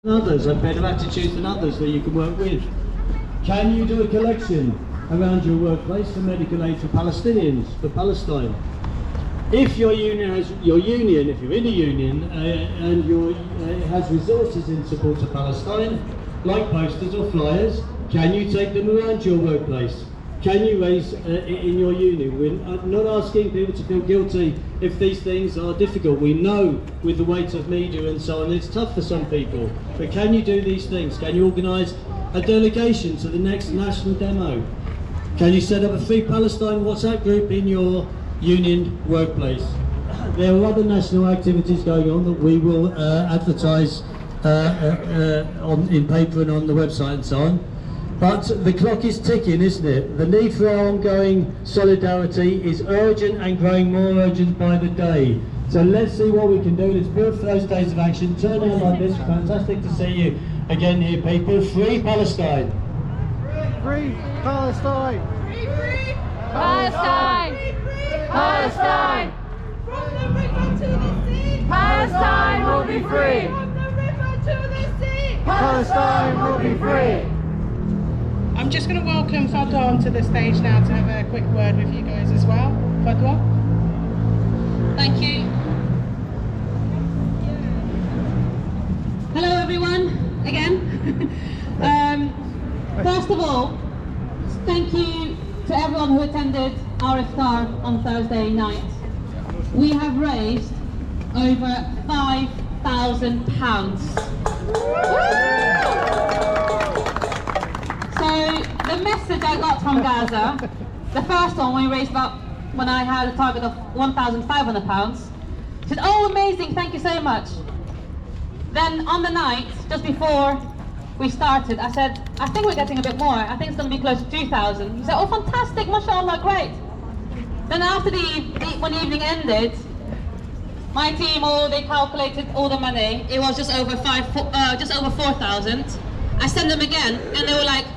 Others have better attitudes than others that you can work with. Can you do a collection around your workplace for medical aid for Palestinians, for Palestine? If your union if you're in a union and it has resources in support of Palestine, like posters or flyers, can you take them around your workplace? Can you raise it in your union? We're not asking people to feel guilty if these things are difficult. We know with the weight of media and so on, it's tough for some people. But can you do these things? Can you organise a delegation to the next national demo? Can you set up a Free Palestine WhatsApp group in your union workplace? There are other national activities going on that we will advertise in paper and on the website and so on. But the clock is ticking, isn't it? The need for our ongoing solidarity is urgent and growing more urgent by the day. So let's see what we can do. Let's build for those days of action. Turn out like this. Fantastic to see you again here, people. Free Palestine. Free Palestine. Free, free Palestine. Palestine. From the river to the sea. Palestine will be free. From the river to the sea. Palestine will be free. I'm just going to welcome Fadwa onto the stage now to have a quick word with you guys as well. Fadwa? Thank you. Hello everyone, again. First of all, thank you to everyone who attended our iftar on Thursday night. We have raised over £5,000. So the message I got from Gaza, the first one when I had a target of £1,500, said, "Oh, amazing, thank you so much." Then on the night, just before we started, I said, "I think we're getting a bit more. I think it's going to be close to 2,000." He said, "Oh, fantastic, mashallah, great." Then after when the evening ended, my team, they calculated all the money. It was just over 4,000. I sent them again, and they were like,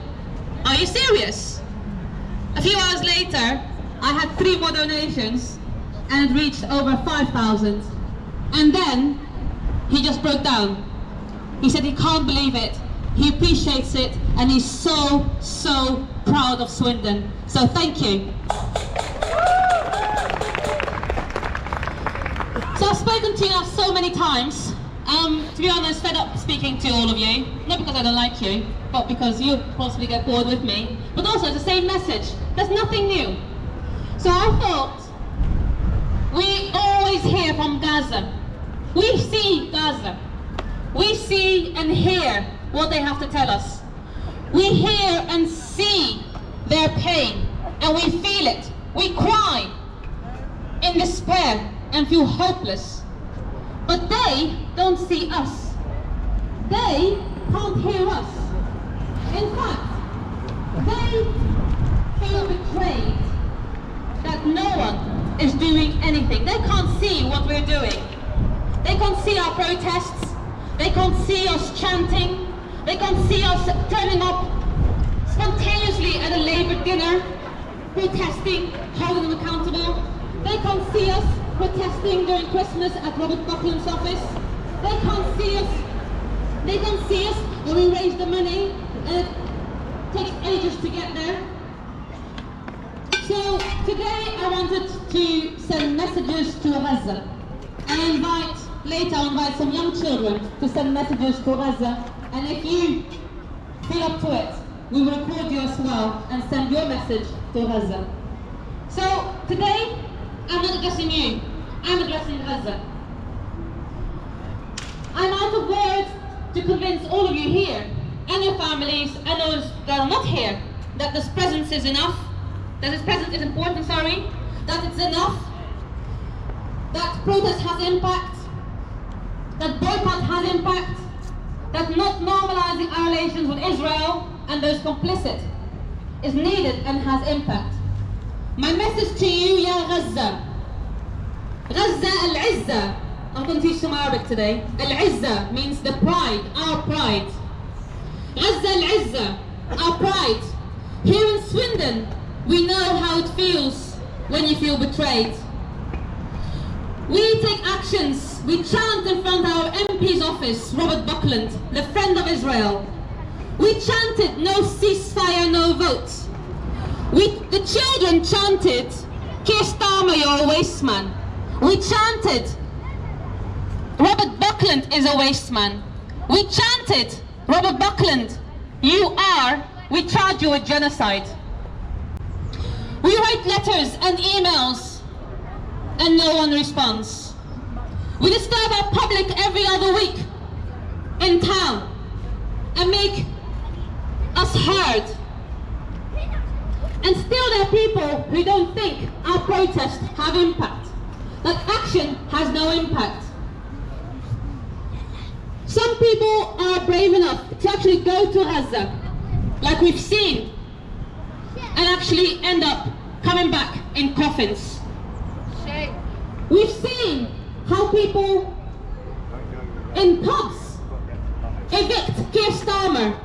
"Are you serious?" A few hours later, I had 3 more donations and it reached over 5,000. And then he just broke down. He said he can't believe it. He appreciates it and he's so, so proud of Swindon. So thank you. So I've spoken to you now so many times. To be honest, fed up speaking to all of you. Not because I don't like you, but because you possibly get bored with me. But also it's the same message. There's nothing new. So I thought, we always hear from Gaza. We see Gaza. We see and hear what they have to tell us. We hear and see their pain, and we feel it. We cry in despair and feel hopeless. But they don't see us. They can't hear us. In fact, they feel betrayed that no one is doing anything. They can't see what we're doing. They can't see our protests. They can't see us chanting. They can't see us turning up spontaneously at a Labour dinner, protesting, holding them accountable. They can't see us protesting during Christmas at Robert Buckland's office. They can't see us. They can't see us when we raise the money and it takes ages to get there. So today I wanted to send messages to Gaza and later I'll invite some young children to send messages to Gaza, and if you feel up to it, we will record you as well and send your message to Gaza. So today I'm not addressing you, I'm addressing Gaza. I'm out of words to convince all of you here and your families and those that are not here that this presence is enough. That this presence is important, that it's enough, that protest has impact, that boycott has impact, that not normalizing our relations with Israel and those complicit is needed and has impact. My message to you, Ya Gaza. Gaza al-Izza. I'm going to teach some Arabic today. Al-Izza means the pride, our pride. Gaza al-Izza, our pride. Here in Swindon, we know how it feels when you feel betrayed. We take actions. We chant in front of our MP's office, Robert Buckland, the friend of Israel. We chanted, no ceasefire, no vote. The children chanted, Keir Starmer, you're a waste man. We chanted, Robert Buckland is a waste man. We chanted, Robert Buckland, we charge you with genocide. We write letters and emails and no one responds. We disturb our public every other week in town and make us heard. And still there are people who don't think our protests have impact, that action has no impact. Some people are brave enough to actually go to Gaza, like we've seen, and actually end up coming back in coffins. We've seen how people in pubs evict Keir Starmer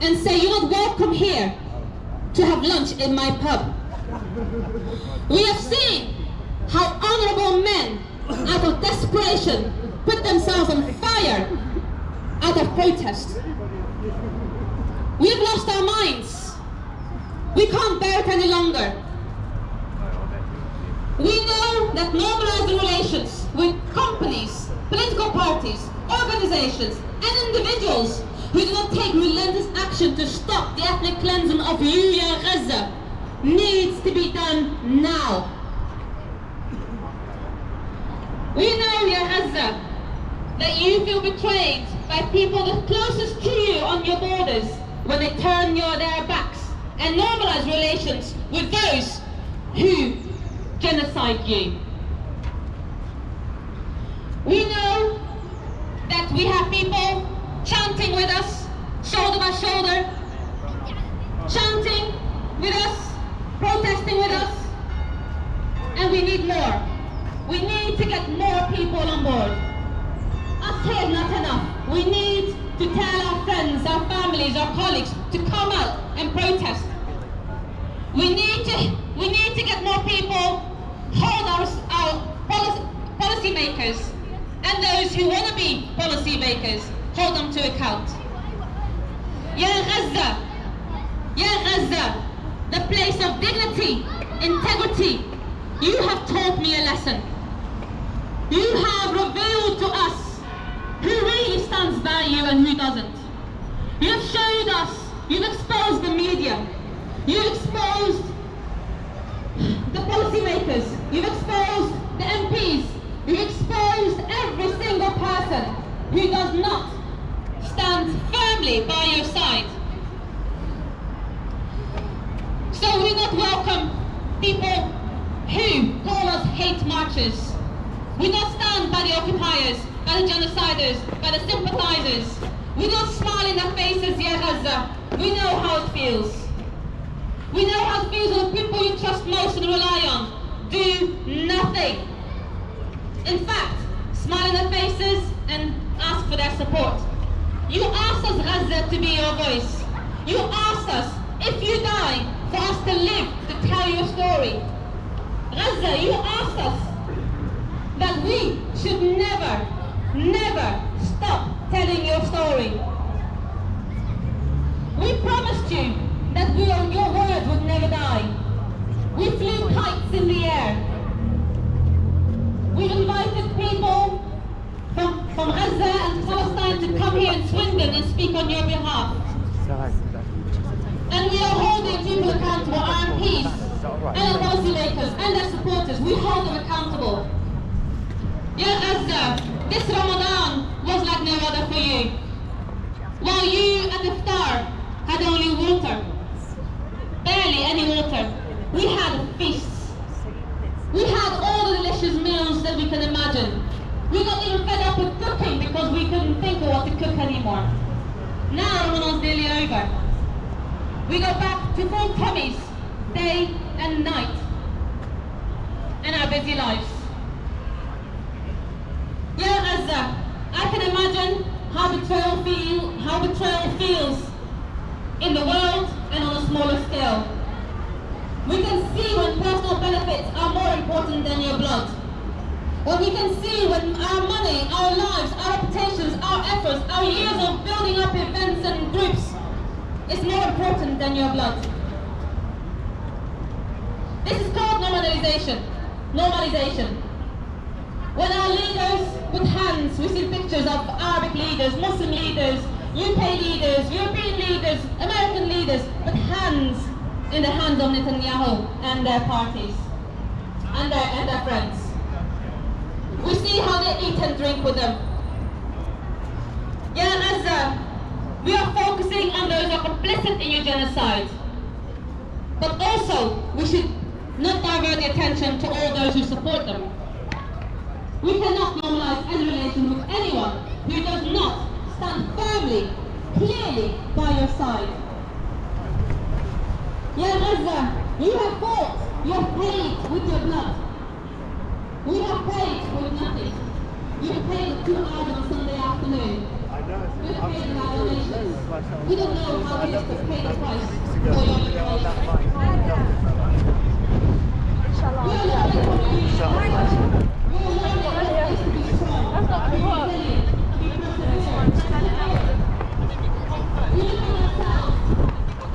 and say, you're not welcome here to have lunch in my pub. We have seen how honourable men, out of desperation, put themselves on fire out of protest. We've lost our minds. We can't bear it any longer. We know that normalising relations with companies, political parties, organisations and individuals who do not take relentless action to stop the ethnic cleansing of Ya Gaza needs to be done now. We know, Ya Gaza, that you feel betrayed by people the closest to you on your borders when they turn their backs and normalise relations with those who genocide you. We know that we have people chanting with us, shoulder by shoulder, chanting with us, protesting with us, and we need more. We need to get more people on board. Us here, not enough. We need to tell our friends, our families, our colleagues to come out and protest. We need to get more people, hold our policy makers and those who want to be policy makers, hold them to account. Ya Gaza, the place of dignity, integrity, you have taught me a lesson. You have revealed to us who really stands by you and who doesn't. You have showed us, you've exposed the media, you've exposed the policymakers, you've exposed the MPs, you've exposed every single person who does not stand firmly by your side. So we not welcome people who call us hate marchers. We not stand by the occupiers, by the genociders, by the sympathizers. We don't smile in their faces, Ya Gaza. We know how it feels. We know how it feels when the people you trust most and rely on do nothing. In fact, smile in their faces and ask for their support. You asked us, Gaza, to be your voice. You asked us, if you die, for us to live, to tell your story. Gaza, you asked us that we should never, never stop telling your story. We promised you that your word would never die. We flew kites in the air. We've invited people from Gaza and Palestine to come here in Swindon and speak on your behalf. And we are holding people accountable, our MPs and our policymakers and their supporters. We hold them accountable. Ya Gaza, this Ramadan was like no other for you. While you at the iftar had only water, barely any water, we had feasts. We had all the delicious meals that we can imagine. We got even fed up with cooking because we couldn't think of what to cook anymore. Now Ramadan's nearly over. We go back to full tummies, day and night, in our busy lives. Ya Gaza, I can imagine how betrayal feels in the world and on a smaller scale. We can see when personal benefits are more important than your blood. What we can see when our money, our lives, our reputations, our efforts, our years of building up events and groups is more important than your blood. This is called normalization. Normalization. When our leaders put hands, we see pictures of Arabic leaders, Muslim leaders, UK leaders, European leaders, American leaders, put hands in the hands of Netanyahu and their parties and their friends. We see how they eat and drink with them. We are focusing on those who are complicit in your genocide. But also, we should not divert the attention to all those who support them. We cannot normalize any relation with anyone who does not stand firmly, clearly by your side. Gaza, you have fought, you have paid with your blood. We have paid with nothing. You have paid 2 hours on Sunday afternoon. We have paid in our donations. We don't know how it is to pay the price for your liberation. We are learning from you. We are learning what it is to be strong, to be resilient, to be perseverant. We look at ourselves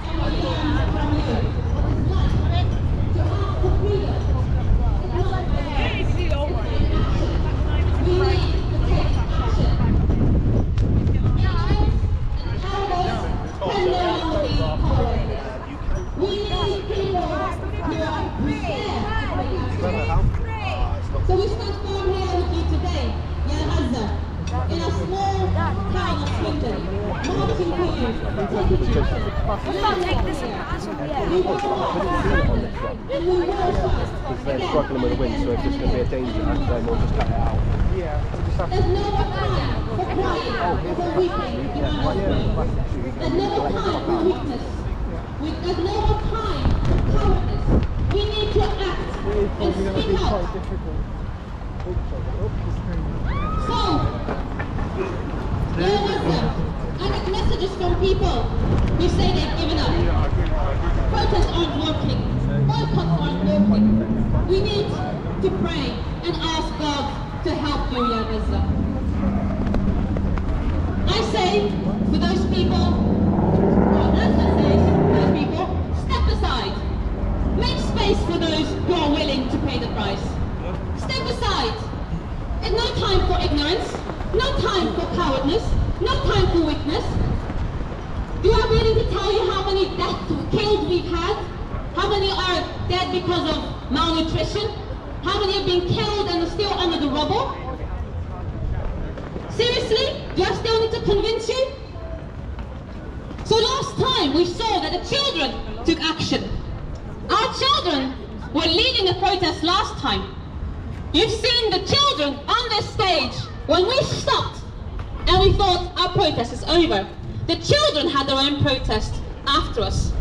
and we learn from you what it's like to ask for freedom. It's not like we need to take action. And cowardice can no longer be tolerated. We need people who are scared to take action. So we stand firm here with you today, Gaza, in a small town of Swindon, marching for you, taking action. We will fight, and we will fight. Because they're struggling with the wind, so if there's going to be a danger, then we'll just cut it out. There's no more time for crying, for weeping, there's no more time for weakness. There's no more time for cowardice. We need to act and speak out. So, I get messages from people who say they've given up. Protests aren't working. Boycotts aren't working. We need to pray and ask God to help you, Gaza. I say, for those people, or Gaza says, for those people, step aside. Make space for those who are willing to pay the price. Step aside. And no time for ignorance, no time for cowardness, no time for weakness. Do I really need to tell you how many deaths killed we've had? How many are dead because of malnutrition? How many have been killed and are still under the rubble? Seriously? Do I still need to convince you? So last time we saw that the children took action. Our children were leading the protest last time. You've seen the children on this stage when we stopped and we thought our protest is over. The children had their own protest after us.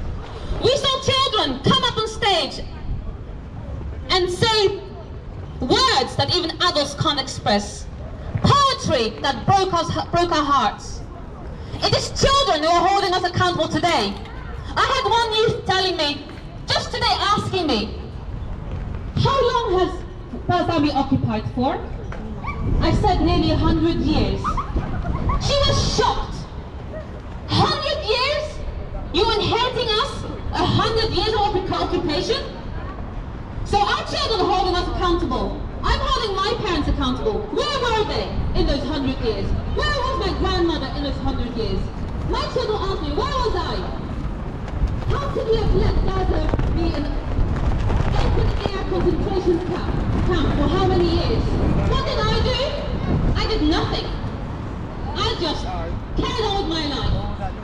We saw children come up on stage and say words that even adults can't express. Poetry that broke our hearts. It is children who are holding us accountable today. I had one youth telling me, just today asking me, how long has Palestine been occupied for? I said nearly 100 years. She was shocked. 100 years? You inheriting us 100 years of occupation? So our children are holding us accountable. I'm holding my parents accountable. Where were they in those 100 years? Where was my grandmother in those 100 years? My children ask me, where was I? How could we have let Gaza be an open-air concentration camp for how many years? What did I do? I did nothing. I just carried on with my life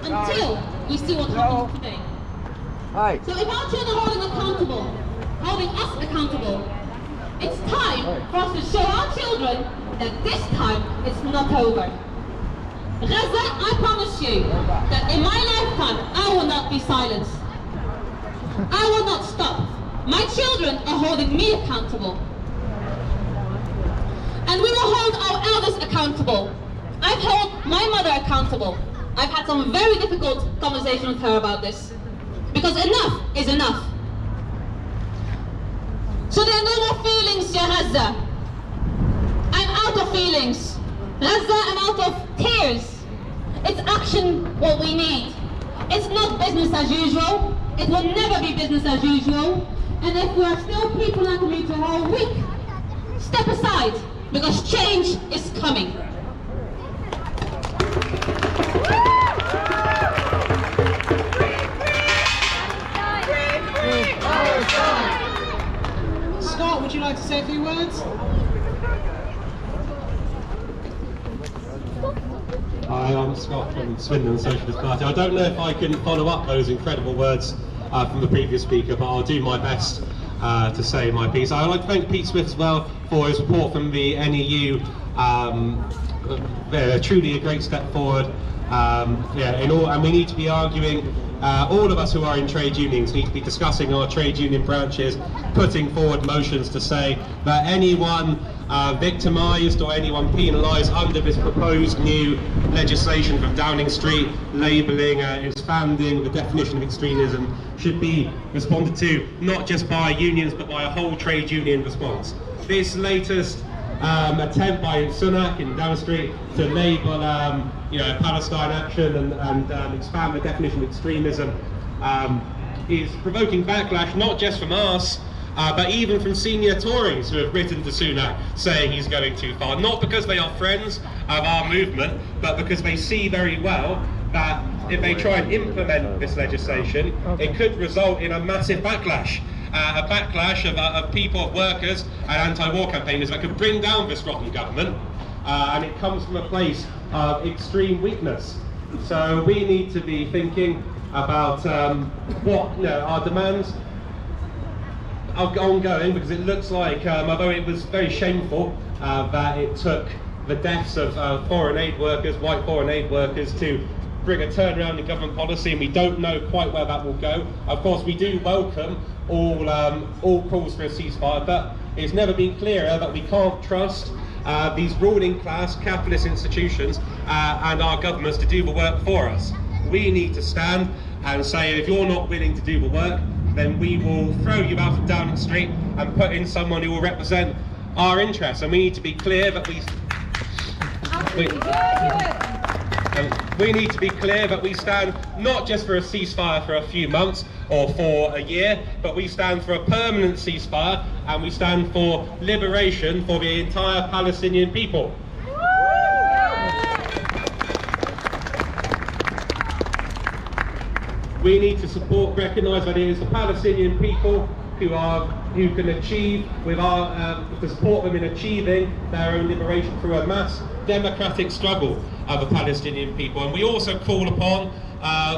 until we see what happens today. Hi. So if our children are holding us accountable, it's time for us to show our children that this time it's not over. Gaza, I promise you that in my lifetime I will not be silenced. I will not stop. My children are holding me accountable. And we will hold our elders accountable. I've held my mother accountable. I've had some very difficult conversations with her about this. Because enough is enough. So there are no more feelings, Gaza. out of feelings. Let's get out of tears. It's action what we need. It's not business as usual. It will never be business as usual. And if we are still people like me to hold weak, step aside, because change is coming. Scott, would you like to say a few words? Hi, I'm Scott from Swindon Socialist Party. I don't know if I can follow up those incredible words from the previous speaker, but I'll do my best to say my piece. I'd like to thank Pete Swift as well for his support from the NEU. Truly a great step forward. And we need to be arguing, all of us who are in trade unions need to be discussing our trade union branches, putting forward motions to say that anyone victimised or anyone penalised under this proposed new legislation from Downing Street, labelling, expanding the definition of extremism, should be responded to not just by unions but by a whole trade union response. This latest attempt by Sunak in Downing Street to label Palestine action and expand the definition of extremism is provoking backlash not just from us, but even from senior Tories who have written to Sunak saying he's going too far, not because they are friends of our movement, but because they see very well that if they try and implement this legislation, it could result in a massive backlash. A backlash of people, of workers and anti-war campaigners that could bring down this rotten government, and it comes from a place of extreme weakness. So we need to be thinking about what our demands are ongoing, because it looks like, although it was very shameful that it took the deaths of foreign aid workers, white foreign aid workers, to bring a turnaround in government policy, and we don't know quite where that will go. Of course, we do welcome all calls for a ceasefire, but it's never been clearer that we can't trust these ruling class capitalist institutions and our governments to do the work for us. We need to stand and say, if you're not willing to do the work, then we will throw you out of Downing Street and put in someone who will represent our interests. And we need to be clear that we need to be clear that we stand not just for a ceasefire for a few months or for a year, but we stand for a permanent ceasefire, and we stand for liberation for the entire Palestinian people. We need to recognise that it is the Palestinian people who can achieve, to support them in achieving their own liberation through a mass democratic struggle of the Palestinian people. And we also call upon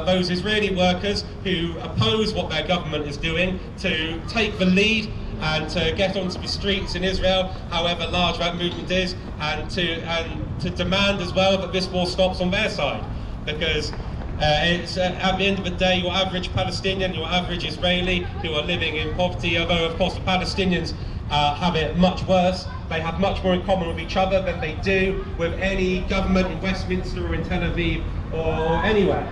those Israeli workers who oppose what their government is doing to take the lead and to get onto the streets in Israel, however large that movement is, and to demand as well that this war stops on their side, because it's at the end of the day your average Palestinian, your average Israeli who are living in poverty, although of course the Palestinians have it much worse. They have much more in common with each other than they do with any government in Westminster or in Tel Aviv or anywhere.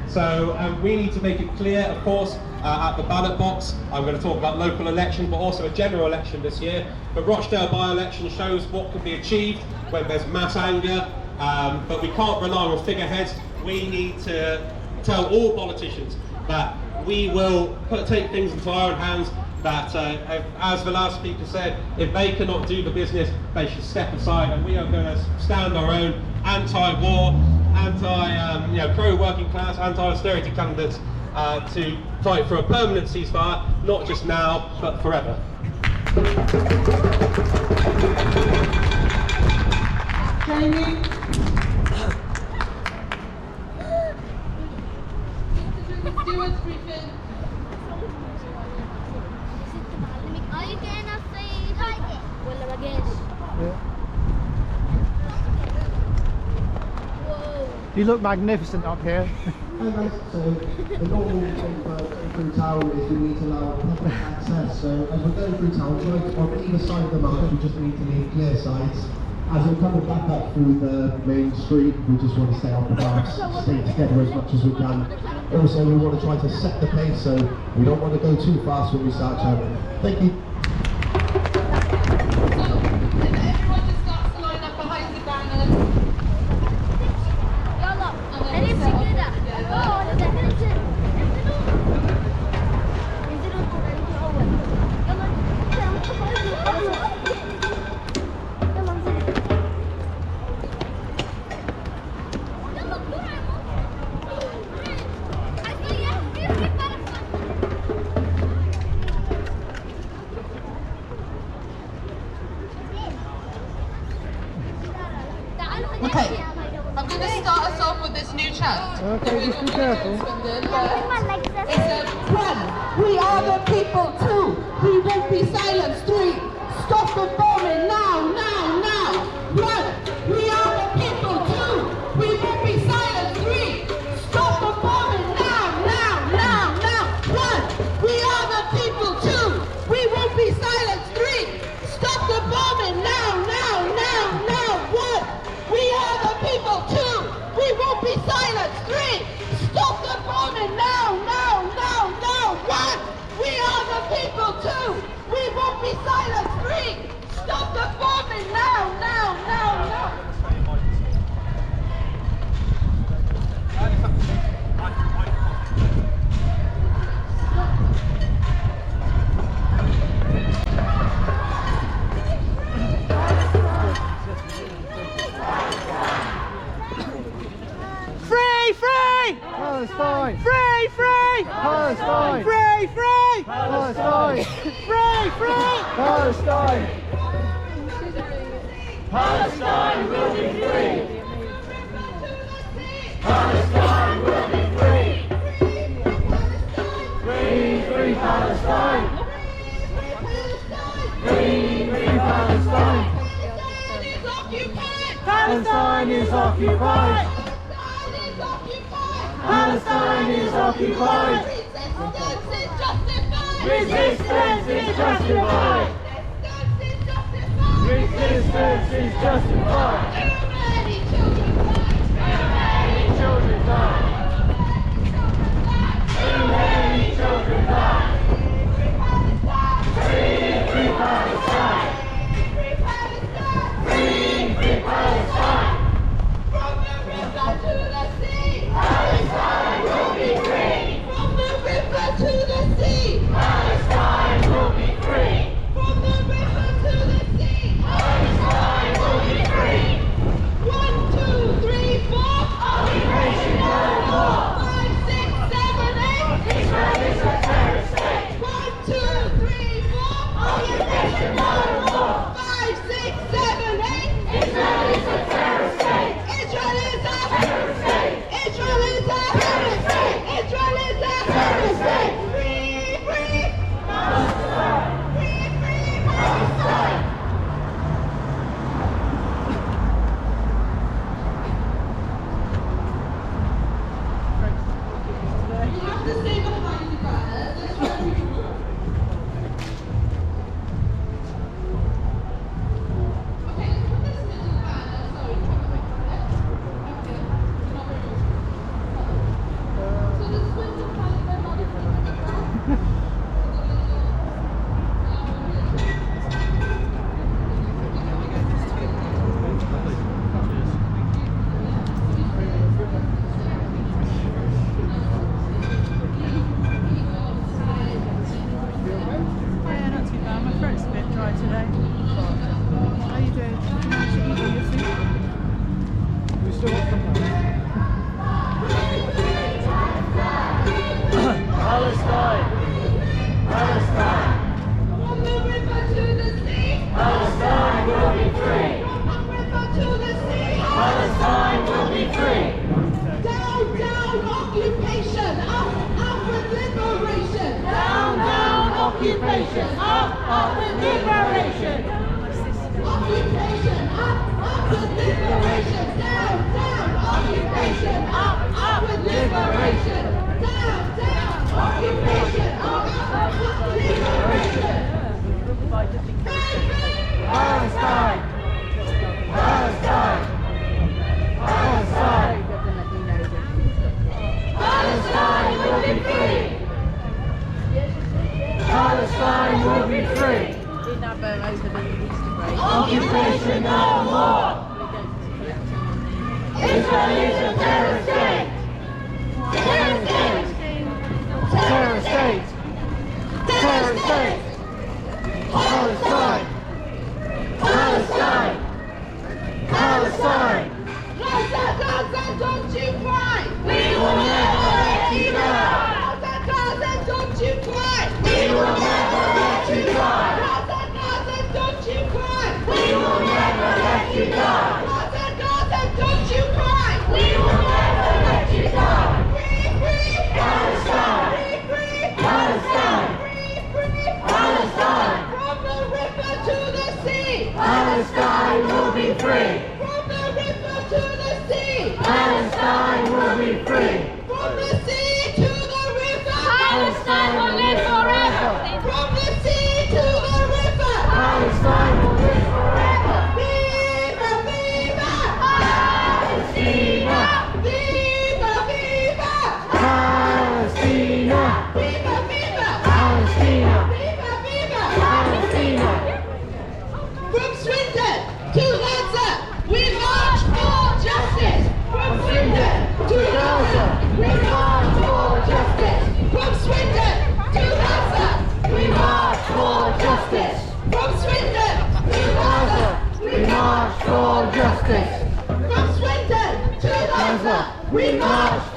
So we need to make it clear, of course, at the ballot box. I'm going to talk about local elections, but also a general election this year. The Rochdale by-election shows what can be achieved when there's mass anger, but we can't rely on figureheads. We need to tell all politicians that we will take things into our own hands, that as the last speaker said, if they cannot do the business, they should step aside, and we are going to stand our own anti-war, pro-working class, anti-austerity candidates to fight for a permanent ceasefire, not just now, but forever. Jamie? You look magnificent up here. So the normal thing for through town is we need to allow public access. So as we're going through town, on either side of the march, we just need to leave clear sides. As we're coming back up through the main street, we just want to stay off the bars, stay together as much as we can. Also, we want to try to set the pace, so we don't want to go too fast when we start shouting. Thank you. So, if everyone just starts to line Okay, just be careful. We are the people too. We won't be silent. 3. Stop the bombing now, now, now. 1. We are the people too. We won't be silent. 3. Stop the bombing now, now, now, now. 1. We are the people too. We won't be silent. 3. Stop the bombing now, now, now, now. 1. We are the people too. We won't be silent. 3. Stop the bombing now, now, now, now. 1. We are the people too. We won't be silent. 3. Stop the bombing now, now, now, now. Free! Palestine! Free! Palestine! Free! Palestine! Palestine! Palestine will be free. Palestine will be free. Free Palestine. Free Palestine. Palestine is occupied! Palestine is occupied. Resistance is justified. Resistance is justified. Too many children die. Too many children die. Free Palestine. Free Palestine. From the river to the sea. Palestine will be free. From the river to the sea. Palestine will be free. From the river to the sea. Palestine will be free. 1, 2, 3, 4. Occupation no more. 5, 6, 7, 8. Israel is a terrorist state. 1, 2, 3, 4. Occupation no more. 5, 6, 7, 8. Israel is a terrorist state. Israel is a Terrorist state. Israel is a terrorist state. Israel is a terrorist state. Free, free. Palestine. Free, free. Palestine. You have to stay behind the banners. Let's try and move. Okay, let's put this into the banner. Sorry, try to wait for it. Okay, not very much. So the Swindon Palestine Yeah, not too bad. My throat's a bit dry today. How you doing? Nice to eat all your food. We still got some Palestine. Palestine. From the river to the sea. Palestine will be free. From the river to the sea. Palestine will be free. Down, down, occupation. Up, up with liberation. Down, down, occupation. Up with liberation. Occupation. Up with liberation. Down, down, occupation. Up with liberation. Down, down, occupation. Up with liberation. Palestine. Palestine. Palestine. Palestine will be free. Palestine will be free. Occupation no more. Israel is a terrorist state.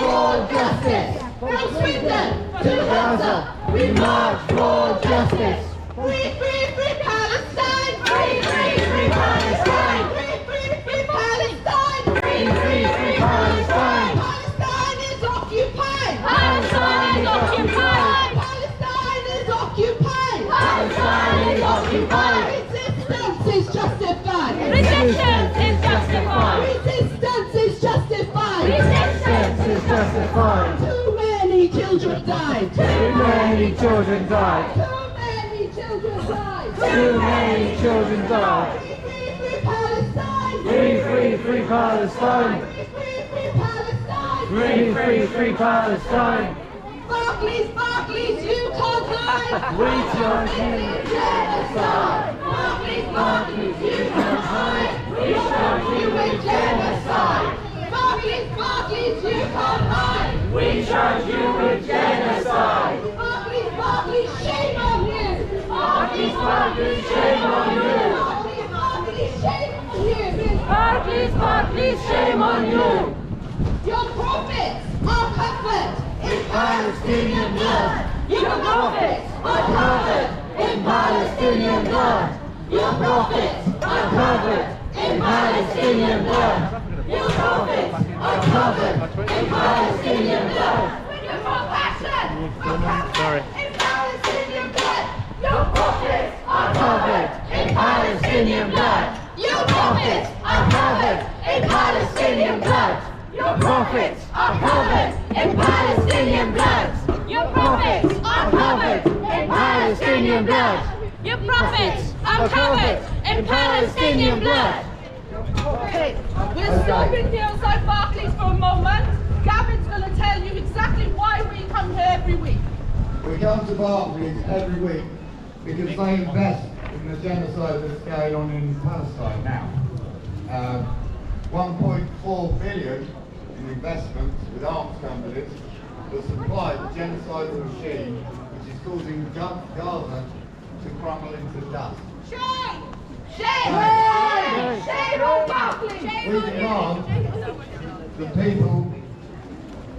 for justice. From Swindon to Gaza, We march for justice. free Palestine! Free Palestine! Free Palestine! Free Palestine. Palestine is occupied! Palestine is occupied! Palestine is occupied! Palestine is occupied! Resistance is justified! Resistance is justified! Resistance is justified! Resistance Is justified. Too many children died! Too many children died. Too many children died! Too many children died. Free Palestine! Free Palestine. Free Palestine! Free Palestine. Barclays, you can't hide! We charge you Genocide! Barclays, you can't hide! We charge you with genocide! Barclays, you can't hide! We charge you with genocide! Barclays, shame on you! Barclays, shame on you! Barclays, shame on you! Barclays, shame on you! Your prophets are covered in Palestinian blood. Your prophets are covered in Palestinian blood! Your prophets are covered in Palestinian blood! Your prophets are covered in Palestinian blood! Your compassion are covered in Palestinian blood! Your prophets are covered in Palestinian blood! Your prophets are covered in Palestinian blood! Your prophets are covered in Palestinian blood! Your prophets Are covered in Palestinian blood! Your prophets are covered in Palestinian blood! Okay, we'll stop in here outside Barclays for a moment. Gavin's going to tell you exactly why we come here every week. We come to Barclays every week because they invest in the genocide that's going on in Palestine now. 1.4 billion in investments with arms companies to supply the genocidal machine which is causing Gaza to crumble into dust. Shame! Shame! Shame on Barclays! We demand that people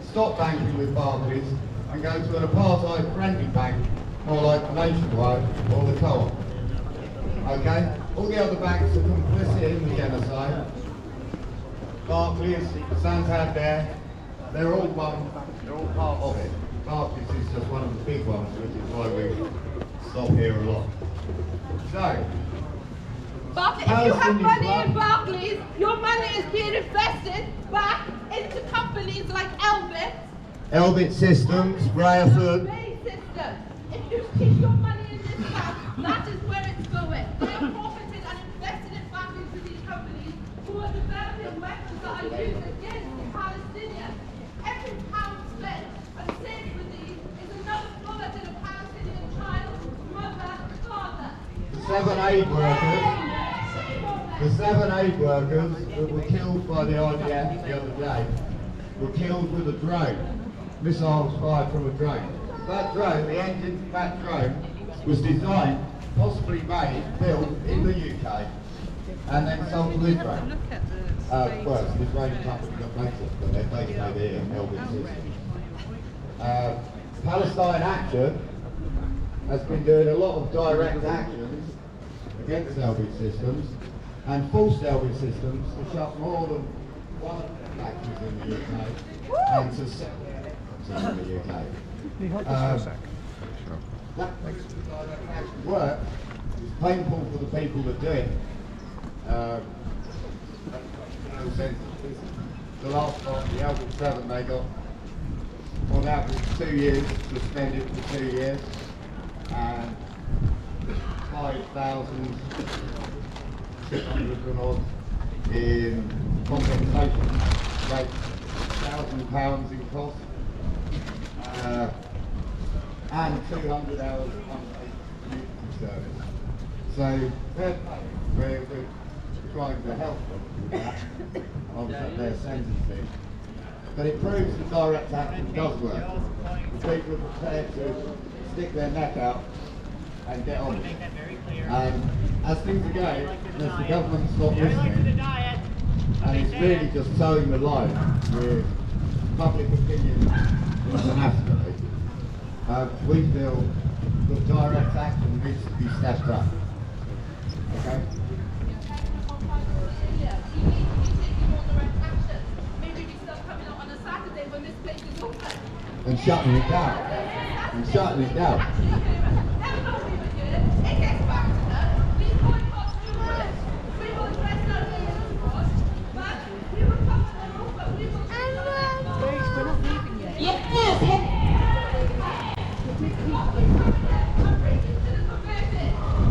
stop banking with Barclays and go to an apartheid-friendly bank, more like Nationwide or the Co-op. Okay? All the other banks are complicit in the genocide. Barclays, Santander, they're all part of it. Barclays is just one of the big ones, which is why we stop here a lot. So, Barclays, if you have money in Barclays, your money is being invested back into companies like Elbit Systems, Rayford. May system. If you keep your money in this bank, that is where it's going. They are profiting and investing it back into these companies who are developing weapons that are used against the Palestinians. Every pound spent and saved with these is another bullet in a Palestinian child, mother, father. The seven aid workers that were killed by the IDF the other day were killed with a drone. Missiles fired from a drone. That drone, the engine for that drone, was designed, possibly made, built in the UK, and then sold to Israel. Well, it's an Israeli company that makes it, but they're based over here in Elbit Systems. Palestine Action has been doing a lot of direct actions against Elbit Systems and forced Elbit Systems to shut more than one of the factories in the UK and to set in the UK. That direct action work is painful for the people that do it. No sense. The last one, the Elbit 7, they got on average 2 years suspended for 2 years and 5,600 and odd in compensation, like £1,000 in cost, and 200 hours of unpaid community service. So we're trying to help them with that, obviously their sentencing. But it proves that direct action does work. The people are prepared to stick their neck out and get on with it. And as things are going, unless the government stops listening, and it's really just towing the line with public opinion internationally, we feel that direct action needs to be stepped up. Okay? And shutting it down. And shutting it down.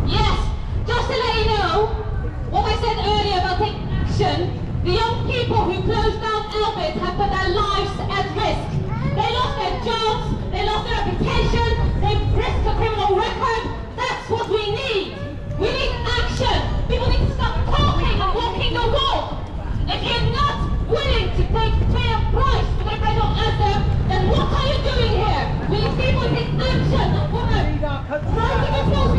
Yes, just to let you know, what I said earlier about taking action, the young people who closed down Elbit have put their lives at risk. They lost their jobs, they lost their reputation, they've risked a criminal record. That's what we need. We need action. People need to stop talking and walking the walk. If you're not willing to pay a price for the referendum anthem, then what are you doing here? We need people to take action. Round of applause.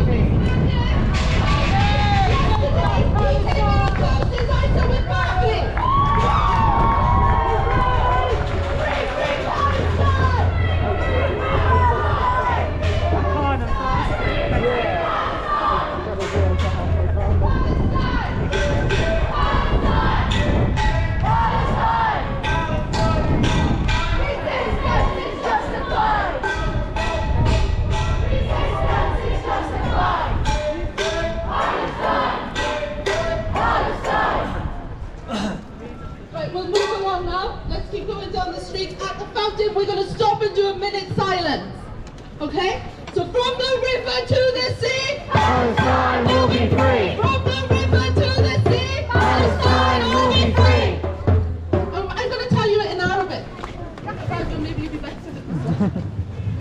We're going to stop and do a minute silence. Okay? So from the river to the sea, Palestine will be free. From the river to the sea, Palestine will be free. I'm going to tell you it in Arabic. Maybe you'll be better than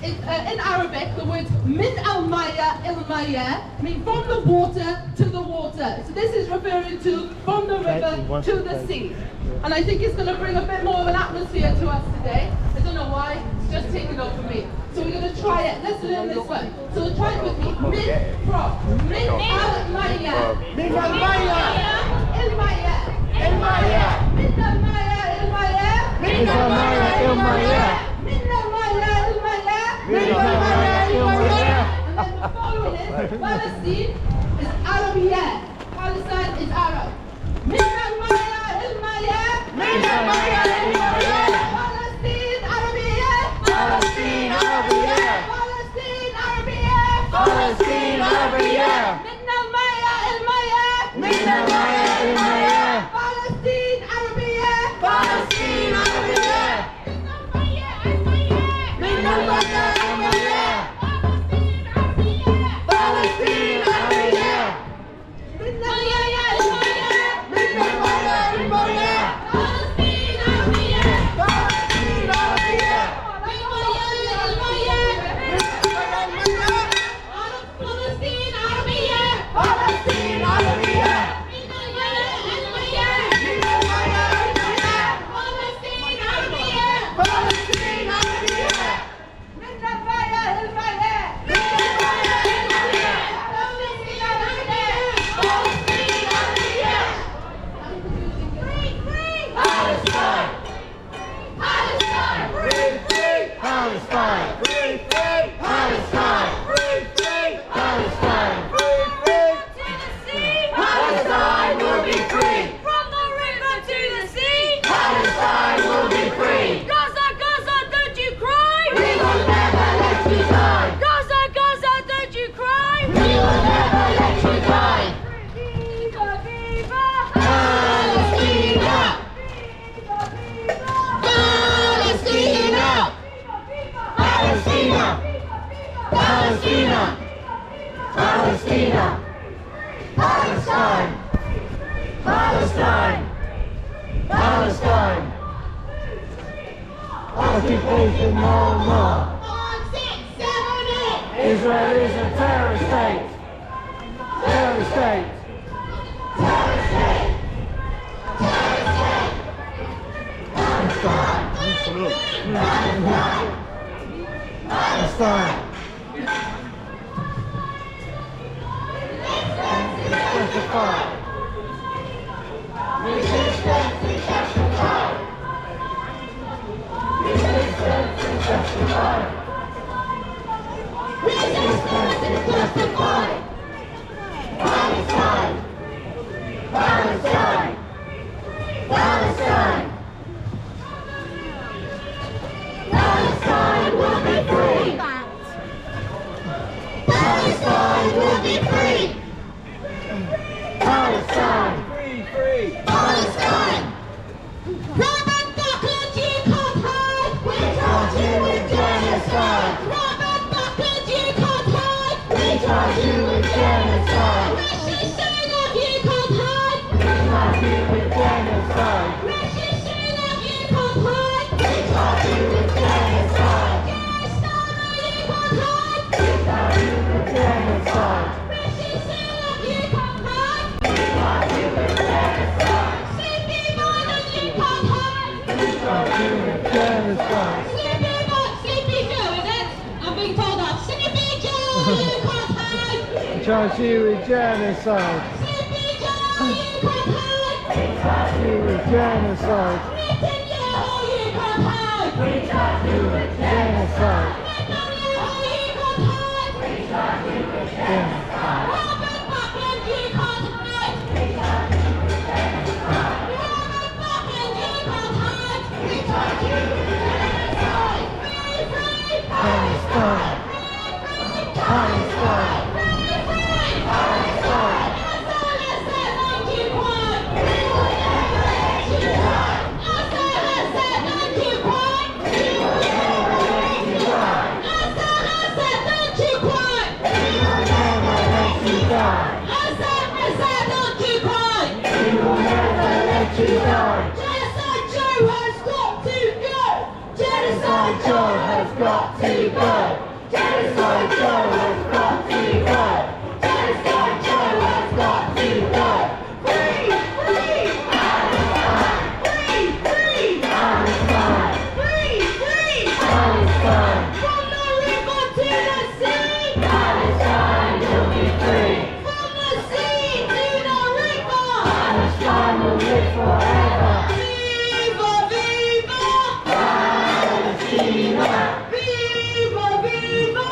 this. In Arabic, the words min al-maya il-maya mean from the water to the water. So this is referring to from the river to the sea. And I think it's going to bring a bit more of an atmosphere to us today. I don't know why, it's just taken over me. So we're going to try it. Let's learn this one. So try it with me. Min from. Min al-maya. Min al-maya. Il-maya. Il-maya. Min al-maya il-maya. Min al-maya il-maya. Min al-maya il-maya. Min al-maya il-maya. And then the following is Palestine is Arabiya. Palestine is Arab. Min al-maya il-maya. Min al-maya il-maya. Palestine Arabiya. Palestine Arabiya. Palestine Arabiya. Palestine Arabiya. Min al-maya il-maya. Min al-maya il-maya. Palestine Arabiya. Palestine Arabiya. Min al-maya il-maya. Palestine Arabiya. Min al-maya il-maya. Min al-maya il-maya. Palestine Arabiya. Palestine Arabiya. Palestine Arabiya. Palestine Arabiya. Min al-maya il-maya. Min al-maya il-maya. Palestine Arabiya. Palestine Arabiya. Min al-maya il-maya. Min al-maya il-maya. Palestine Arabiya. Palestine Arabiya. Palestine. Palestine. Free, free. Palestine. Free, free. Palestine. Free, free. Palestine. Free, free. Palestine will be free. From the river to the sea. Palestine will be free. Gaza, Gaza, don't you cry. We will never let you die. Gaza, Gaza, don't you cry. We will never let you die. Viva, viva. Palestina. Palestina. Palestina. Palestina. Palestina. Palestine. Palestine. Palestine. Occupation no more. 5, 6, 7, 8. Israel is a terrorist state. Terrorist state. Palestine. Palestine. Justified. Resistance is justified. Resistance is justified. Palestine. Palestine. Palestine. Palestine will be free. Palestine will be free. Palestine. Free. Palestine. Robert Buckland, you can't hide. We charge you with genocide. Robert Buckland, you can't hide. We charge you with genocide. Rishi Sunak, you can't hide. We charge you with genocide. Rishi Sunak, you can't hide. We charge you with genocide. Keir Starmer, you can't hide. We charge you with genocide. Rishi Sunak, you can't hide. We charge you with genocide. Sleepy Biden, you can't hide. We charge you with genocide. Sleepy Joe, is it? I'm being told off. Sleepy Joe, you can't hide. We charge you with genocide. Sleepy Joe, you can't hide. We charge you with genocide. Netanyahu, you can't hide. We charge you with genocide. Netanyahu, you can't hide. We charge you with genocide. Robert Buckland, you can't hide. We charge you with genocide. Robert Buckland, you can't hide. We charge you with genocide. Free, free, Palestine. Palestine. free, free. Palestine. Assad Assad, don't you cry. We will never let you die. Assad Assad, don't you cry. We will never let you die. Assad Assad, don't you cry. We will never let you die. Assad Assad, don't you cry. We will never let you die. Genocide Joe has got to go. Genocide Joe has got to go. Genocide Joe has got to go. Genocide Joe has got to go. Free, free, Palestine. free, free, Palestine. free, free. Palestine. From the river to the sea. Palestine will be free. From the sea to the river. Palestine will live forever. Viva, viva. Palestina. Viva, viva.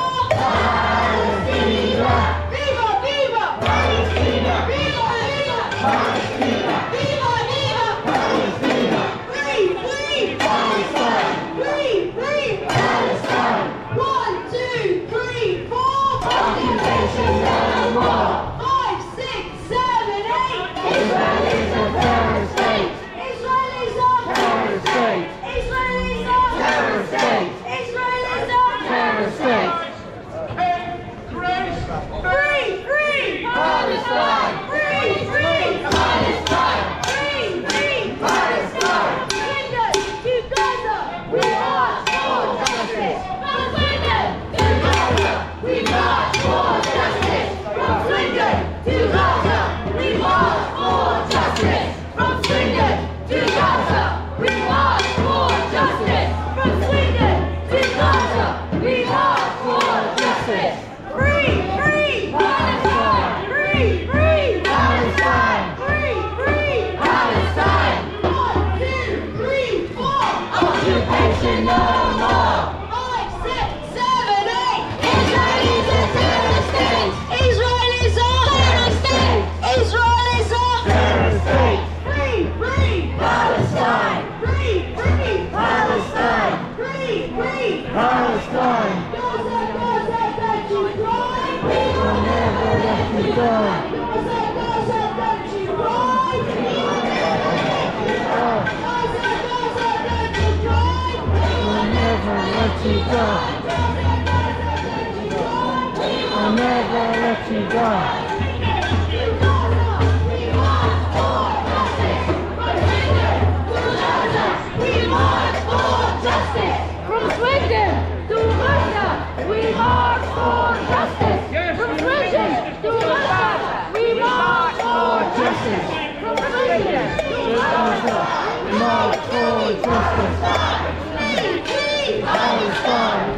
Palestina. Viva, viva. Palestina. Viva, viva. Palestina. Viva, viva. Palestina. Free, free. Palestine. Free, free. Palestine. 1, 2, 3, 4. Occupation no more. 5, 6, 7, 8. Israel is a terrorist state. Israel is a Terrorist state. Israel is a Terrorist state. Israel is a Terrorist state. free, free. Palestine. Free, free. Palestine. Free, free. Palestine. Swindon to Gaza. We march for justice. From Swindon To Gaza. We march for justice. From Swindon to Gaza. We march for justice. From Swindon to Gaza. We march for justice. From Swindon to Gaza. We march for justice. free, free. Palestine. Free, free. Palestine. Free, free. Palestine. 1, 2, 3, 4. Occupation no more. 5, 6, 7, 8. Israel is a terrorist state. Israel is a terrorist state. Israel is a Terrorist state. free, free. Palestine. Free, free. Palestine. Free, free. Palestine. Gaza, Gaza, don't you cry. We will never let you go. Gaza, Gaza, don't you cry. We will never let you go. Gaza, Gaza, don't you cry. We will never let you go. Gaza, Gaza, don't you cry. We will never let you go. From Swindon to Gaza, we march for justice. From Swindon to Gaza, we march for justice. From Swindon to Gaza, We march for justice. Palestine.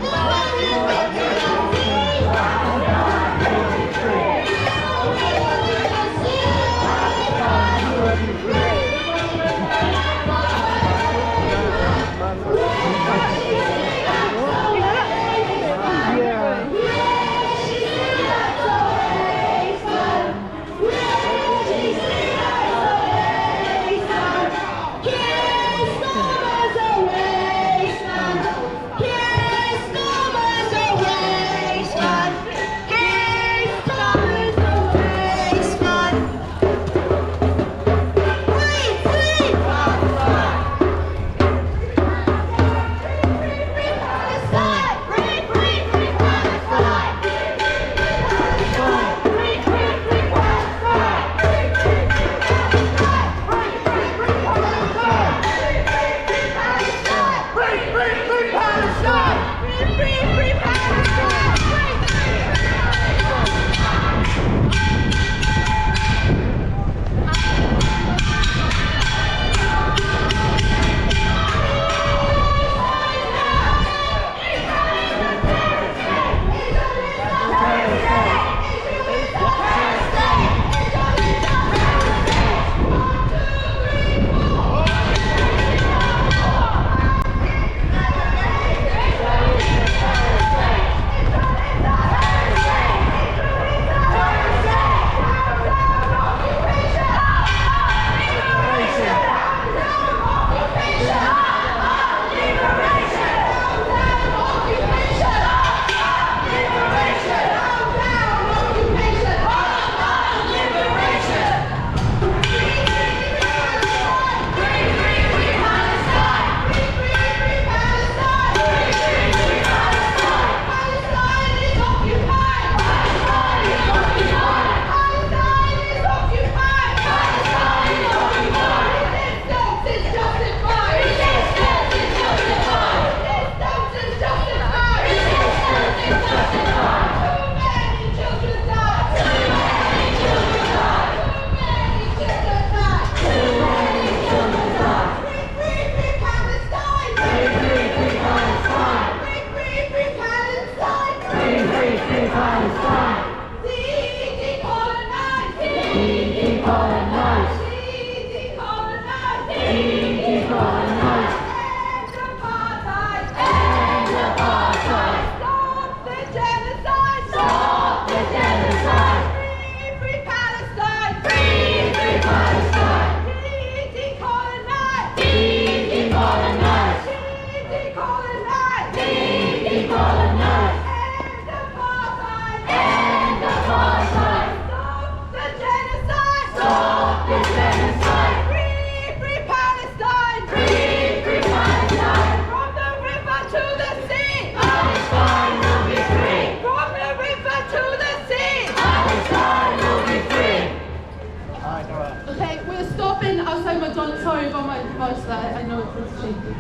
outside McDonald's. Sorry about my voice there. I know it's shaky.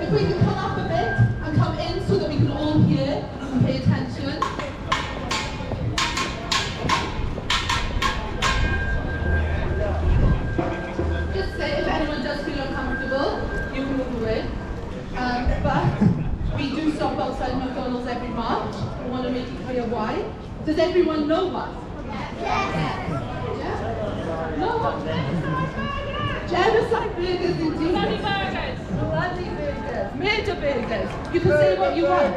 If we can come up a bit and come in so that we can all hear and pay attention. Just say if anyone does feel uncomfortable, you can move away. But we do stop outside McDonald's every March. I want to make it clear why. Does everyone know why? Yes. Yeah? No one? Genocide burgers indeed. Bloody burgers. Bloody burgers. Major burgers. You can say what you want.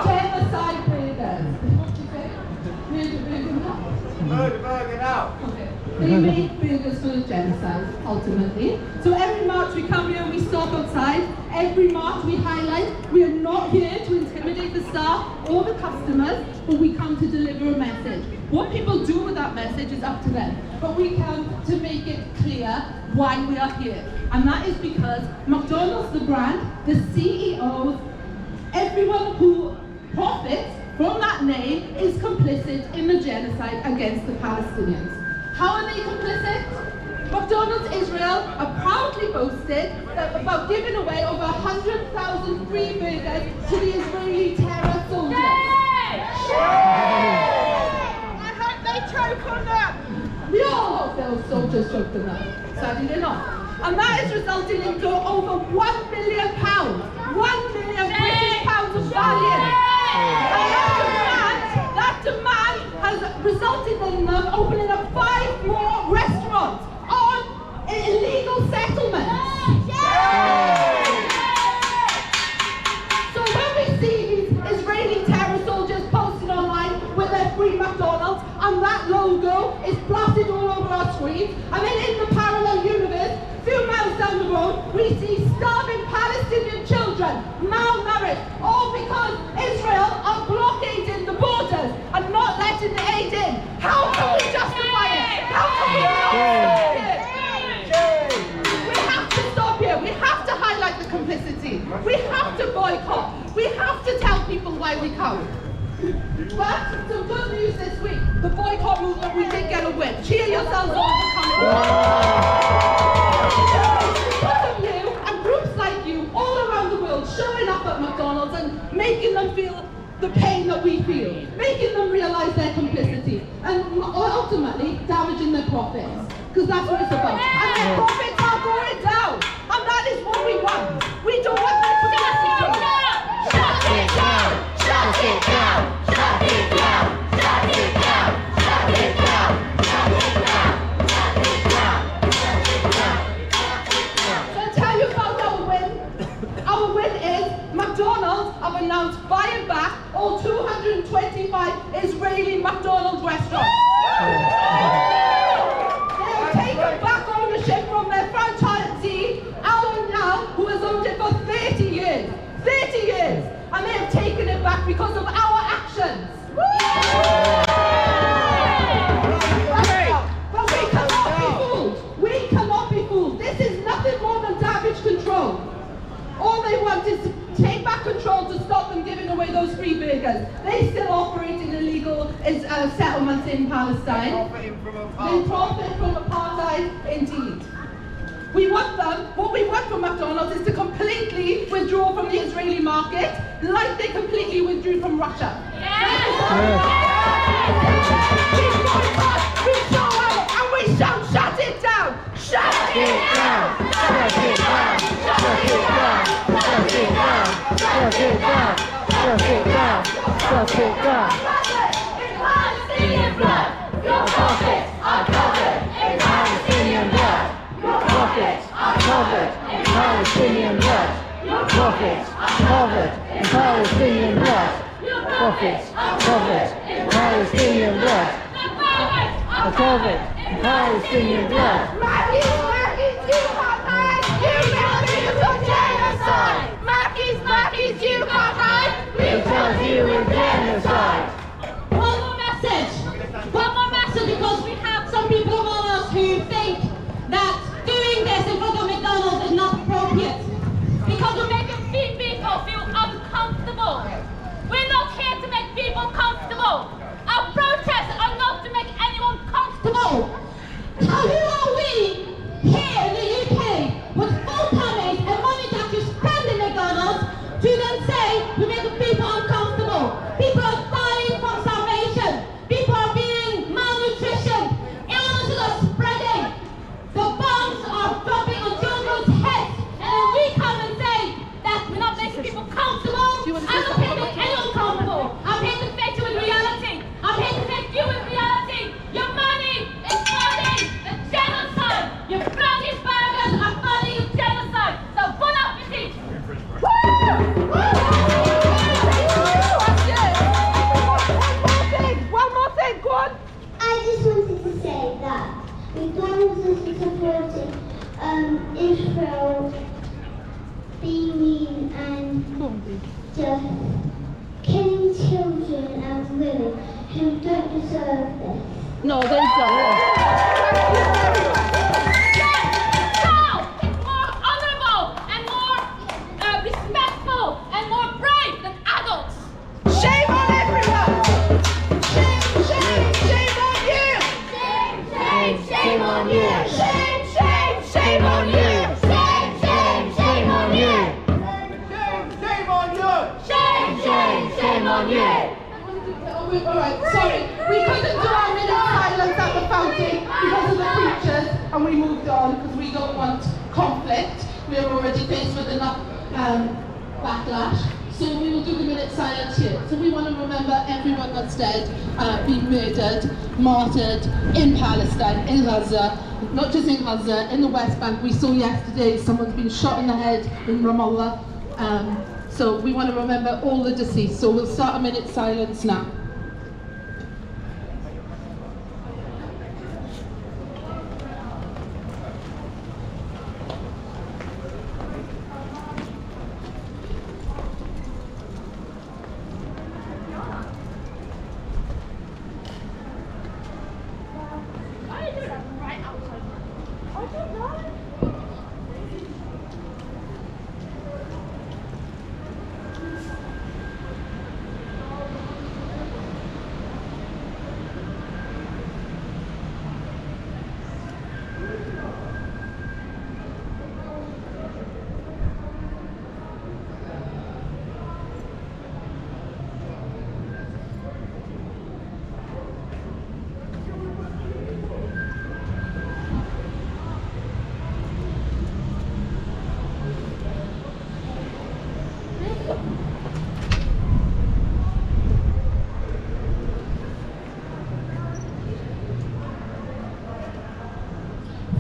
Genocide burgers. What do you say? Major burger now. Murder burger now. Okay. They make burgers for the genocide, ultimately. So every March we come here and we stop outside. Every March we highlight we are not here to intimidate the staff or the customers, but we come to deliver a message. What people do with that message is up to them. But we come to make it clear why we are here. And that is because McDonald's, the brand, the CEOs, everyone who profits from that name is complicit in the genocide against the Palestinians. How are they complicit? McDonald's Israel are proudly boasted about giving away over 100,000 free burgers to the Israeli terror soldiers. I hope they choke on them. We all hope those soldiers choke on them. Sadly they're not. And that is resulting in over £1 million. £1 million British pounds of value. And that demand has resulted in them opening up 5 more restaurants on illegal settlements. So when we see these Israeli terror soldiers posted online with their free McDonald's and that logo is plastered all over our screens, and then in the parallel universe, a few miles down the road, we see starving Palestinian children, malnourished, all because Israel are blockading the borders and not letting the aid in. How can we justify it? How can we not stop it? We have to stop here. We have to highlight the complicity. We have to boycott. We have to tell people why we come. But some good news this week. The boycott movement, we did get a win. Cheer yourselves on for coming. Because of you and groups like you all around the world showing up at McDonald's and making them feel the pain that we feel, making them realise their complicity, and ultimately damaging their profits. Because that's what it's about. And their profits are going down. And that is what we want. We don't want their complicity. Shut it down! Shut it down! Shut it down! Shut it down! Shut it down! Shut it down! Shut it down! So I'll tell you about our win. Our win is McDonald's have announced buying back all 225 Israeli McDonald's restaurants. They have taken back ownership from their franchisee, Al, who has owned it for 30 years. 30 years! And they have taken it back because of our actions. But we cannot be fooled. We cannot be fooled. This is nothing more than damage control. All they want is to take back control to stop them giving away those free burgers. They still operate in illegal settlements in Palestine. They profit from apartheid, indeed. We want them, what we want from McDonald's is to completely withdraw from the Israeli market, like they completely withdrew from Russia. We boycott, we show out, and we shall shut it down! Shut it down! Shut it down! Shut it down! Shut it down! Shut it down! Shut it down! Shut it down! In Palestinian blood, your profits are covered in Palestinian blood. Your profits are covered in Palestinian blood. Your profits are covered in Palestinian blood. Your profits are covered in Palestinian blood. Are covered in Palestinian blood. Mackey's, you can't hide. You never use a genocide. Mackey's, you can't hide. We tell you in genocide. One more message, because we have some people among us who think that doing this in front of McDonald's is not appropriate. Because we're making people feel uncomfortable. We're not here to make people comfortable. Our protests are not to make anyone comfortable. Who are we children and women who don't deserve this. No, they don't. No! It's more honourable and more respectful and more brave than adults. Shame on everyone! Shame, shame, shame on you! Shame, shame, shame on you! Shame, shame, shame on you! Shame, shame, shame on you! Shame on you! Shame, shame, shame on you! Alright, sorry. We couldn't do our minute silence at the fountain because of the preachers, and we moved on because we don't want conflict. We are already faced with enough backlash. So we will do the minute silence here. So we want to remember everyone that's dead, been murdered, martyred in Palestine, in Gaza, not just in Gaza, in the West Bank. We saw yesterday someone's been shot in the head in Ramallah. So we want to remember all the deceased. So we'll start a minute silence now.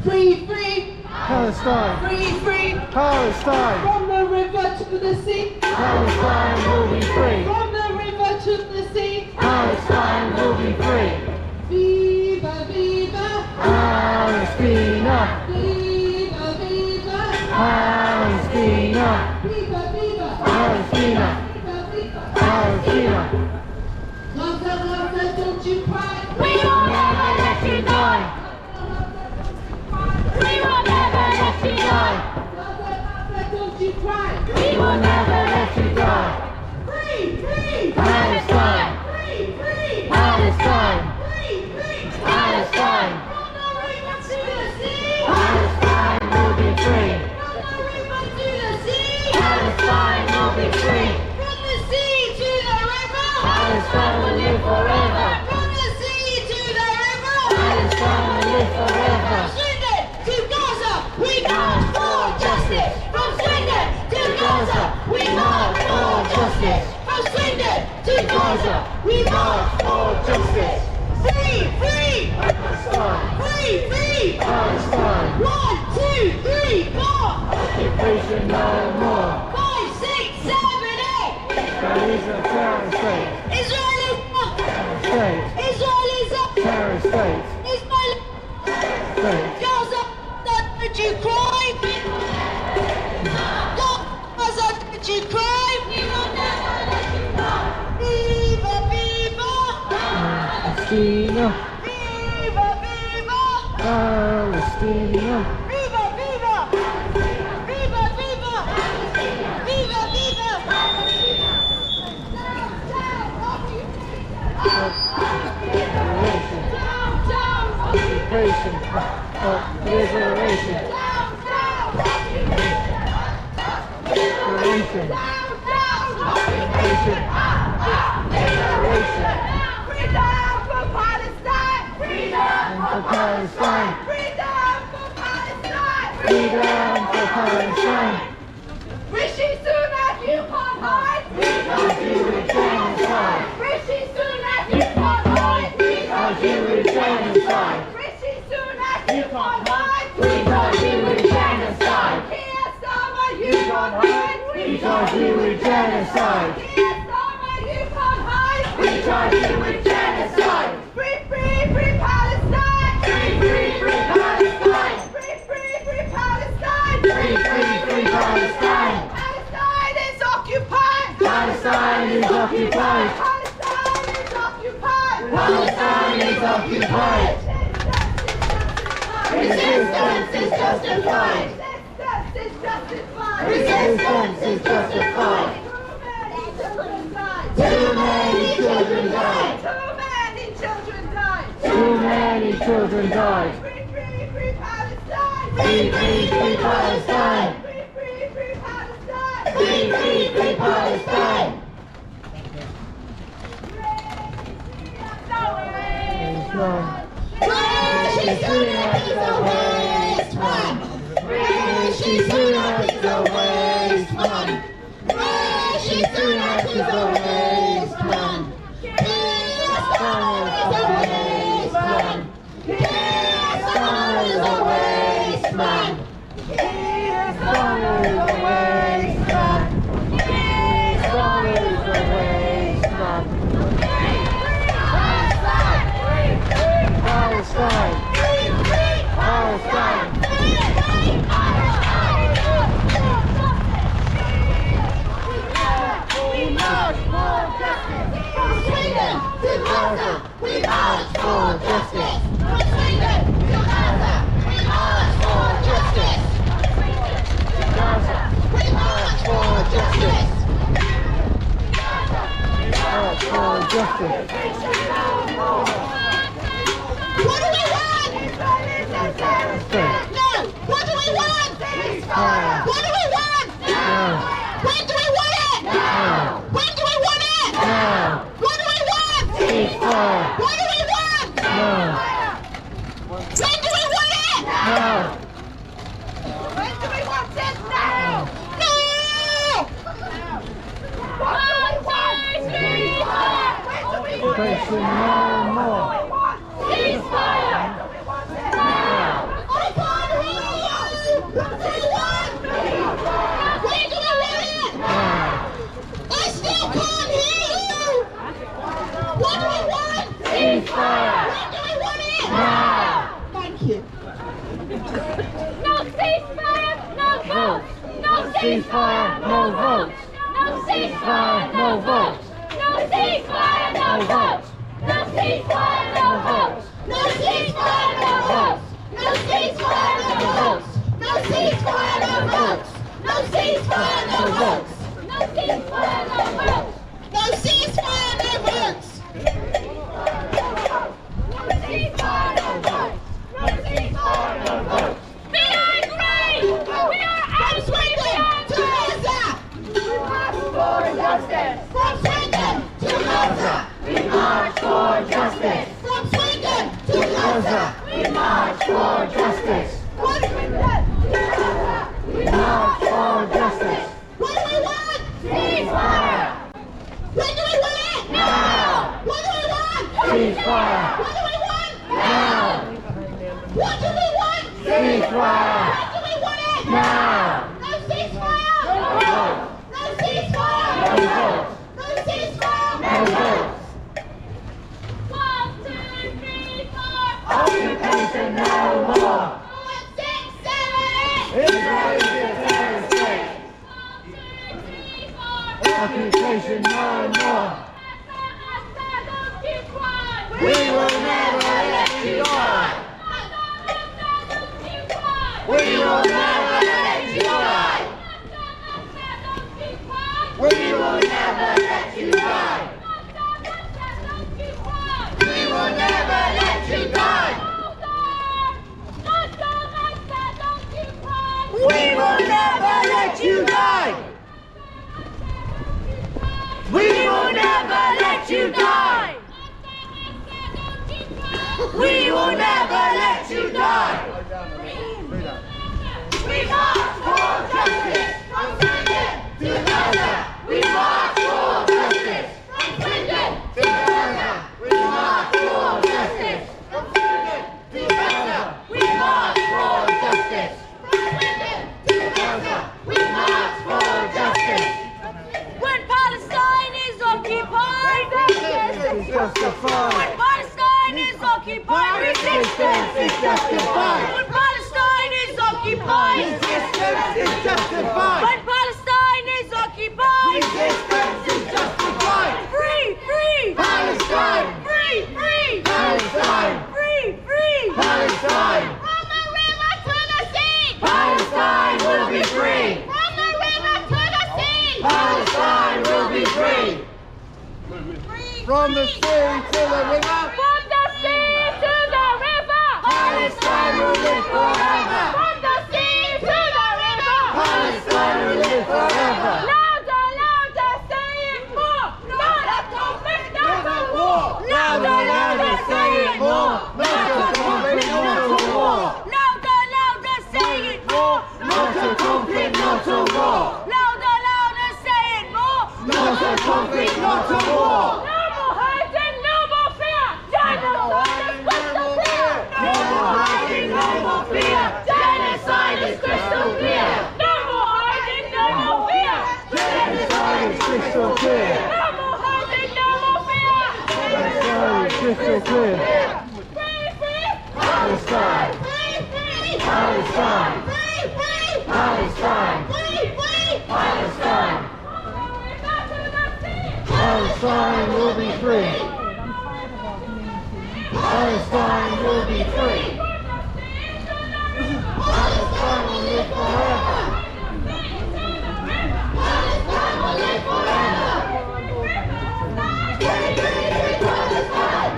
Free, free Palestine! free, free Palestine! from the river to the sea. Palestine will be free! From the river to the sea. Palestine will be free! Viva, viva, Palestina! viva, viva, Palestina! viva, viva, Palestina! viva, viva. Palestina! Gaza, Gaza, don't you cry. We will never let you die! We will never let you die! Gaza, Gaza, don't you cry. We will never let you die! Free, free, Palestine! free, free, Palestine! free, free. Palestine! From the river to the sea. Palestine will be free! From the river to the sea. Palestine will be free! From the sea to the river. Palestine will live forever! From the sea to the river. Palestine will live forever! From Swindon to Gaza, we march for justice. From Swindon to Gaza, we march for justice. From Swindon to Gaza, we march for justice. Free, free, Palestine! free, free. Palestine! 1, 2, 3, 4, Occupation no more! 5, 6, 7, 8. There is a terrorist state! Israel is up. State! Israel is up. Terrorist state! Israel State! Gaza, don't you cry. Gaza, don't you cry. We will never let you die. Viva, viva. Palestina! Viva, viva. Palestina! Viva, viva. Viva, viva. Viva, viva. Liberation! Down, down. Occupation of liberation! Liberation! Occupation! Liberation! Freedom for Palestine. Freedom For Palestine! Freedom for Palestine. Freedom for Palestine! Rishi Sunak, you can't hide. Because you were genocide! Rishi Sunak, you can't hide. Because you were genocide! Rishi Sunak, you can't hide. Because you were genocide! Keir Starmer, you can't hide. Because you were genocide! Keir Starmer, you can't hide. Because you were genocide! Free, free, free Palestine. Free, free, free Palestine! Free, free, free Palestine. Free, free, free Palestine! Palestine is occupied. Palestine is occupied! is occupied. Resistance is justified. Resistance is justified. Too many children died. Too many children died. Free, free, free Palestine. Free, free, free Palestine. Free, free, free Palestine. Rishi Sunak is a waste man. Rishi Sunak is a waste man. Rishi Sunak is a waste man. Keir Starmer is a waste man. Keir Starmer is a waste man. Keir Starmer is a waste man. Keir Starmer is a waste man. Palestine! Free, free Palestine! Free, free Palestine! We march for justice! From Swindon to Gaza, we march for justice! From Swindon to Gaza, we march for justice! Gaza, we march for justice! March for justice! What do we want? No! What do we want? Ceasefire! What do we want? No! When do we want it? No! When do we want it? No! What do we want? Ceasefire! What do we want? No! When do we want it? No! When do we want it? Now! No! What do we want? Ceasefire! When do we want it? No more! Ceasefire! Now! I can't hear you! What do you want? When do we want it? I still can't hear you! What do we want? Ceasefire! When do we want it? Now! Thank you. No ceasefire, no votes! No ceasefire, no votes! No ceasefire, no votes! No ceasefire, no votes! No ceasefire, no votes! No ceasefire, no votes! No ceasefire, no votes! No ceasefire, no votes! No ceasefire, no votes! No ceasefire, no votes! No ceasefire, no votes! No ceasefire, no votes! No ceasefire, no votes! We are angry! We are From Swindon to Gaza! We march for justice! From Swindon to Gaza! We march for justice! From Swindon to Gaza! We march for justice! What do we We march for justice! What do we want? Ceasefire! When do we want it? Now! What do we want? Ceasefire! What do we want? Now! What do we want? Ceasefire! When do we want it? Now! No ceasefire! No votes! No ceasefire! No votes! No ceasefire! No votes! 1, 2, 3, 4! Occupation no more! 5, 6, 7! Israel is a terrorist state! 1, 2, 3, 4! Occupation no more! We will never let you die! We will never let you die! We will never let you die! We will never let you die! We will never let you die! We will never let you die! We will never let you die! We march for justice! From Swindon to Gaza! We march for justice! From Swindon to Gaza! We march for justice! From Swindon to Gaza! We march for justice! From Swindon to Gaza! We march for justice! When Palestine is occupied, Resistance is justified! when Palestine is occupied, Resistance is justified! when Palestine is occupied, Resistance is justified! when Palestine is occupied, Resistance is justified! free, free, Palestine! free, free, Palestine! From the sea to the river. From the sea to the river. Palestine will live forever. From the sea to the river. Palestine will live forever. Louder, louder, say it more. Not a conflict, not a war. Louder, louder, say it more. Not a conflict, not a war. Louder, louder, say it more. Not a conflict, not a war. Louder, louder, say it more. Not a conflict, not a war. No more hiding, no more fear. Genocide is crystal clear. No more hiding, no more fear. Genocide is crystal clear. No more hiding, no more fear. Genocide is crystal clear. No more hiding, no more fear. Genocide is crystal clear. Free, free. Palestine. Free, free. Palestine. Free, free. Palestine. Free, free. Palestine. We're back to the sea. Palestine will be free. Palestine will be free. Palestine will live forever. Palestine will live forever. Free, free, free Palestine.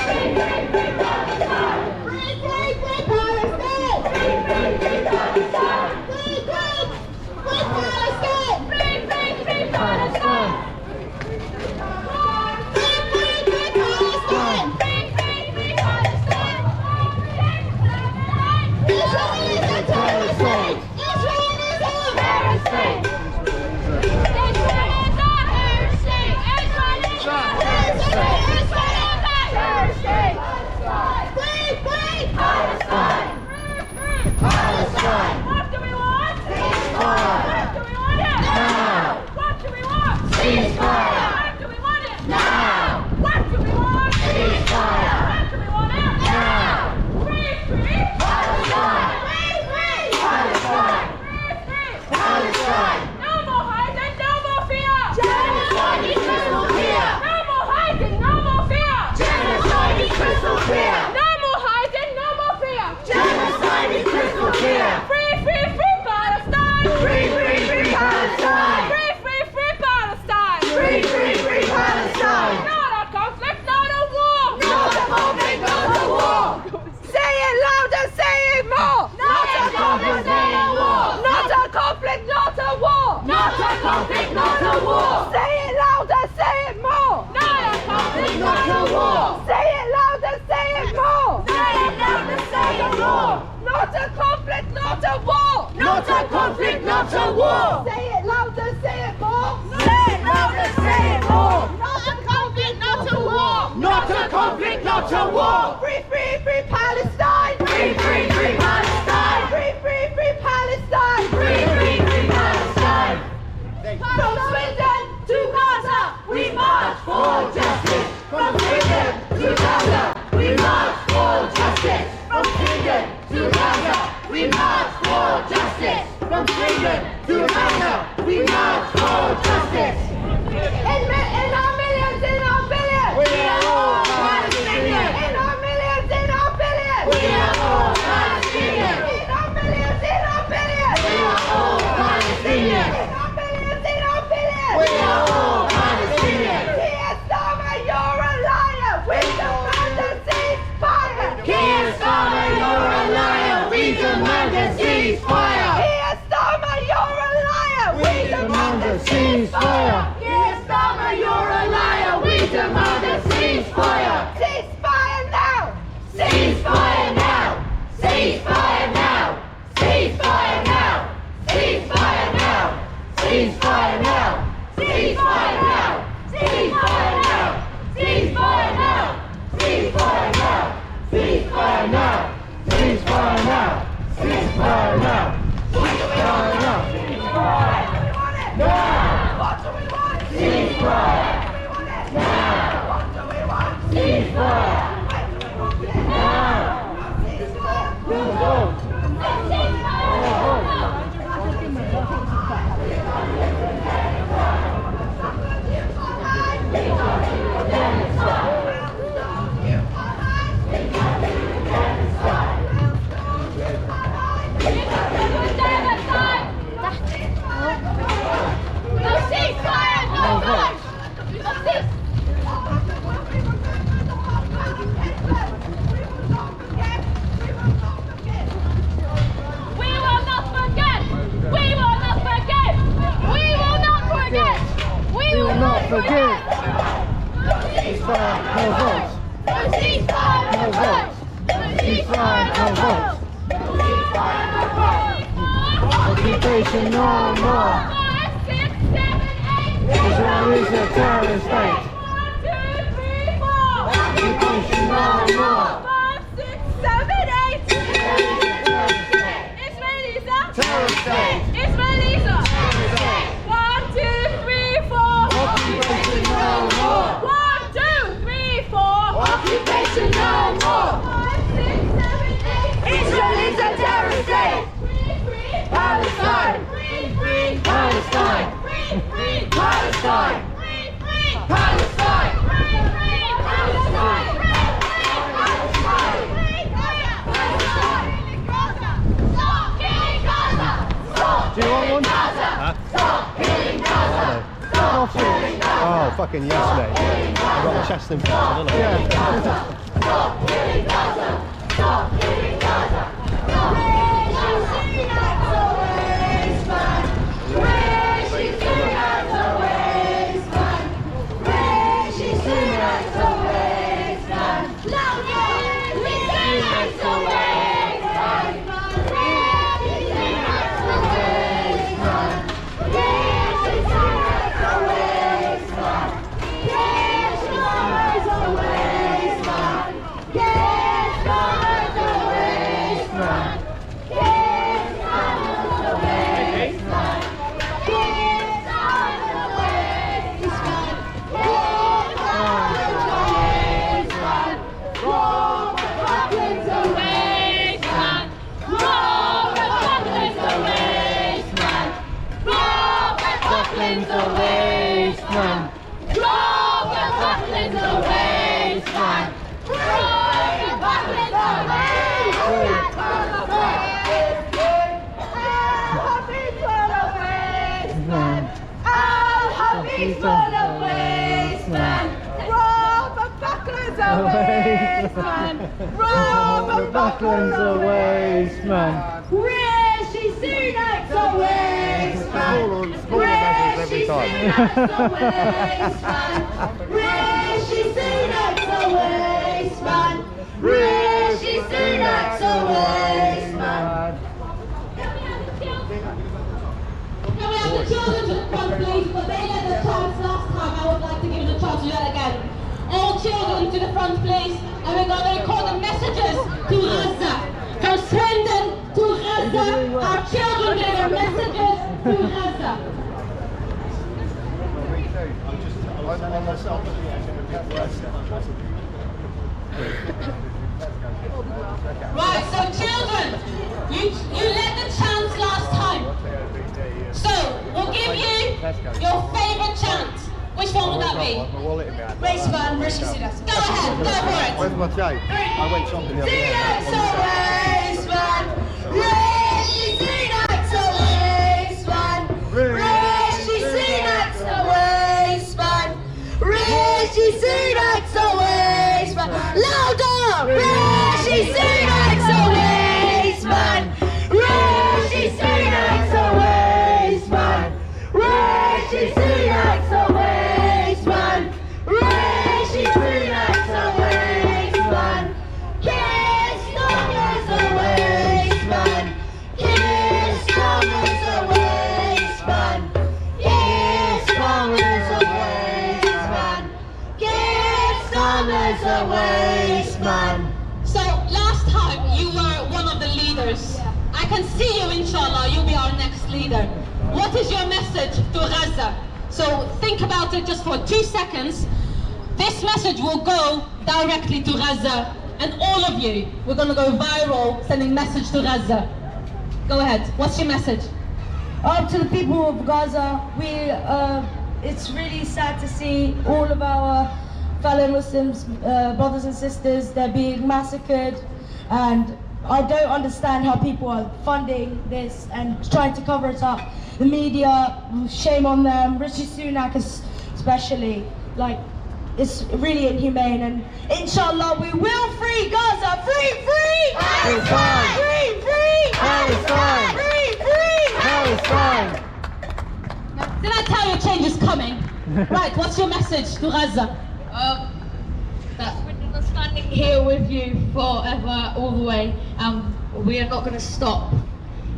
Free, free, free Palestine. Free, free, free Palestine. Free, free, free Palestine. Free, free, free Palestine. Free, free, free Palestine. Free, free, free Palestine. Free, free, free Palestine. Israel is a terrorist state. Israel is a terrorist state. Israel is a terrorist state. Israel is a terrorist state. Israel is a terrorist state. Free, free Palestine. Free, free Palestine. What do we want? Ceasefire. What do we want it? Now. What do we want? Ceasefire. What do we want it? Now. What do we want? Ceasefire. What do we want it? Now. Free, free Palestine. Free, free Palestine. Free, free Palestine. No more hiding, no more fear. Genocide is crystal clear. No more hiding, no more fear. Genocide is crystal clear. No more hiding, no more fear. Genocide is crystal clear. Free, free, free Palestine. Free, free, free Palestine. Free, free, free Palestine. Free, free, free Palestine. Not a conflict, not a war. Not a conflict, not a war. Say it louder, say it more. Not a conflict, not a war. Not a conflict, not a war. Not a conflict, not a war. Say it louder, say it more. Not a conflict, not a war. Say it louder, say it more. Say it louder, say it more. Not a conflict, not a war. Not a conflict, not a war. Say it louder, say it more. Say it louder, say it more. Not a conflict, not a war. Not a conflict, not a war. Free, free, free Palestine. Free, free, free Palestine. Free, free, free Palestine. Free, free, free Palestine. From Swindon to Gaza, we march for justice. From Swindon to Gaza, we march for justice. From Swindon to Gaza, we march for justice. From Swindon to Gaza, we march for justice. In our millions, in our billions, we are all Palestinian. In our millions, in our billions, we are all Palestinian. In our millions, in our billions, we are all Palestinian. In our millions, in our billions, we are all Palestinian. Keir Starmer, you're a liar. We demand a ceasefire. Keir Starmer, you're a liar. We demand a ceasefire. Keir Starmer, you're a liar. We demand a ceasefire. Keir Starmer, you're a liar. We demand a ceasefire. Ceasefire now. Ceasefire now. Ceasefire now. Ceasefire now. Ceasefire now. Ceasefire now. Ceasefire now. Ceasefire now. Ceasefire now. Ceasefire now. Ceasefire now. Ceasefire now. Ceasefire now. Ceasefire now. Ceasefire now. Now. What do we want? Ceasefire. Now. killed. Ceasefire, no votes. No ceasefire, no votes. No ceasefire, no votes. No ceasefire, no votes. Occupation no more. 5, 6, 7, 8. Israel is a terrorist state. 1, 2, 3, 4. Occupation no more. 5, 6, 7, 8. Israelis are Terrorist state. Israelis are 1, 2, 3, 4. Occupation no more. 1, 2, 3, 4. Occupation no more. 5, 6, 7, 8. Israel is a terrorist state. Palestine. Palestine. Palestine. Palestine. Do you want one? Huh? Stop killing Gaza! Stop killing Gaza! Oh, fucking yes, mate. I've got a chest infection, haven't I? Yeah. Stop killing Gaza! Stop killing Gaza! Buckland's a waste man. Rishi Sunak's a waste man. Rishi Sunak's a waste man. Rishi Sunak's a waste man. Rishi Sunak's a waste man. Can we have the children to the front, please? But they had the chance last time. I would like to give them the chance to do that again. All children to the front, please. And we're going to record the messages to Gaza. From Swindon to Gaza, our children giving messages to Gaza. Right, so children, you led the chants last time. So we'll give you your favourite chant. Which one would that be? Race man, Rishi Sunak. Go ahead, go for it. Where's my tape? I went shopping the other day. Sunak's a waste man. Rishi Sunak's a waste man. Rishi Sunak's a waste man. Rishi Sunak's a waste man. Louder! Rishi Sunak's a waste man. Rishi Sunak's a waste man. Rishi Sunak's a waste man. Rishi Sunak's a waste man. Keir Starmer's a waste man. Keir Starmer's a waste man. Keir Starmer's a waste man. Keir Starmer's a waste man. So last time you were one of the leaders. I can see you, inshallah, you'll be our next leader. What is your message to Gaza? So think about it just for 2 seconds. This message will go directly to Gaza, and all of you, we're going to go viral sending message to Gaza. Go ahead, what's your message? To the people of Gaza, it's really sad to see all of our fellow Muslims, brothers and sisters, they're being massacred, and I don't understand how people are funding this and trying to cover it up. The media, shame on them. Rishi Sunak especially, like, it's really inhumane, and inshallah we will free Gaza. Free, free! Palestine! Free, free! Palestine! Free, free! Palestine! Did I tell you change is coming? Right, what's your message to Gaza? That we're standing here with you forever, all the way, and we are not going to stop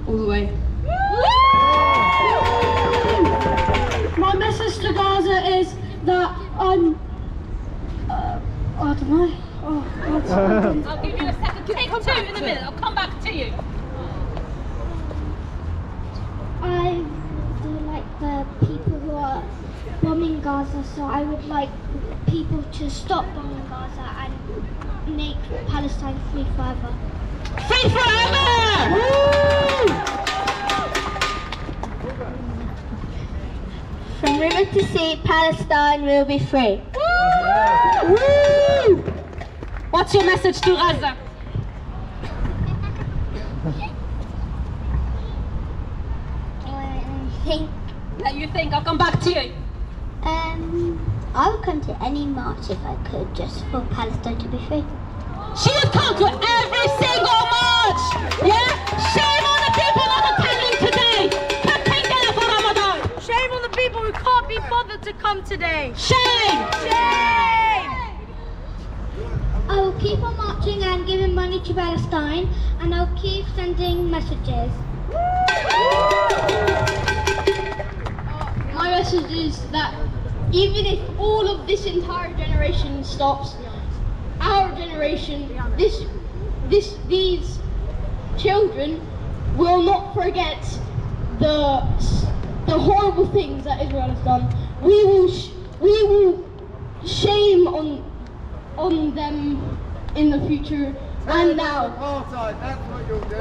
all the way. My message to Gaza is that I don't know. I'll give you a second. Take 2 in a minute. I'll come back to you. I do like the people who are bombing Gaza, so I would like people to stop bombing Gaza and make Palestine free forever. Free forever! Woo! From river to sea, Palestine will be free. Woo! What's your message to Gaza? You think I'll come back to you? I would come to any march if I could, just for Palestine to be free. She would come to every single march! Yeah? Shame on the people not attending today! Shame on the people who can't be bothered to come today. Shame! Shame! I will keep on marching and giving money to Palestine, and I'll keep sending messages. My message is that even if all of this entire generation stops, our generation, these children will not forget the horrible things that Israel has done. We will shame on them in the future and now. That's what you'll do.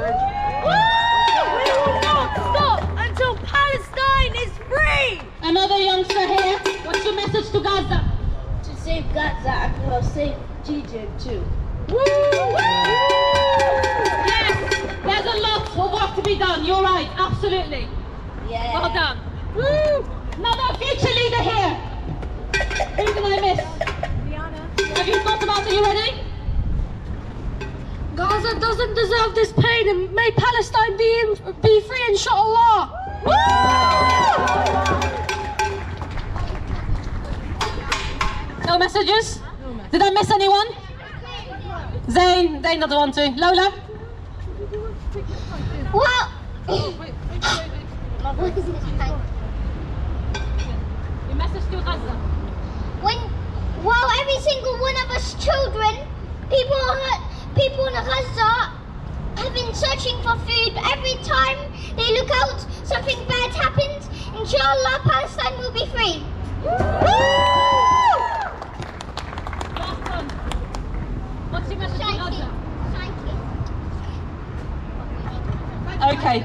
We will not stop until Palestine is free. Another youngster here. What's your message to Gaza? To save Gaza and we'll save Egypt too. Yes, there's a lot of work to be done. You're right, absolutely. Yeah. Well done. Woo! Another future leader here. Who can I miss? Have you thought about it? Are you ready? Gaza doesn't deserve this pain, and may Palestine be free, inshallah. No messages? Did I miss anyone? Zayn doesn't want to. Lola? Well, Your message to Gaza. every single one of us children, people in Gaza have been searching for food, but every time they look out, something bad happens. Inshallah, Palestine will be free. Last one. What's your message to Gaza? Okay.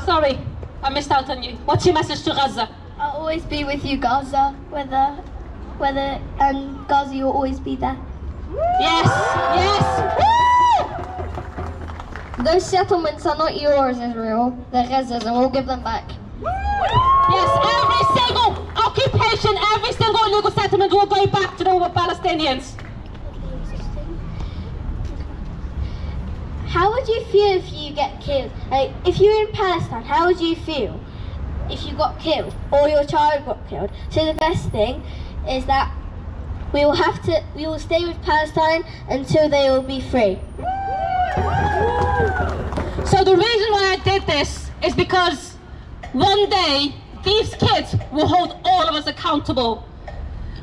Sorry, I missed out on you. What's your message to Gaza? I'll always be with you, Gaza. Whether and Gaza, you'll always be there. Yes, yes. Those settlements are not yours, Israel. They're Gaza's, and we'll give them back. Yes, every single occupation, every single illegal settlement will go back to the Palestinians. How would you feel if you get killed? Like, if you were in Palestine, how would you feel if you got killed or your child got killed? So the best thing is that we will stay with Palestine until they will be free. So the reason why I did this is because one day these kids will hold all of us accountable.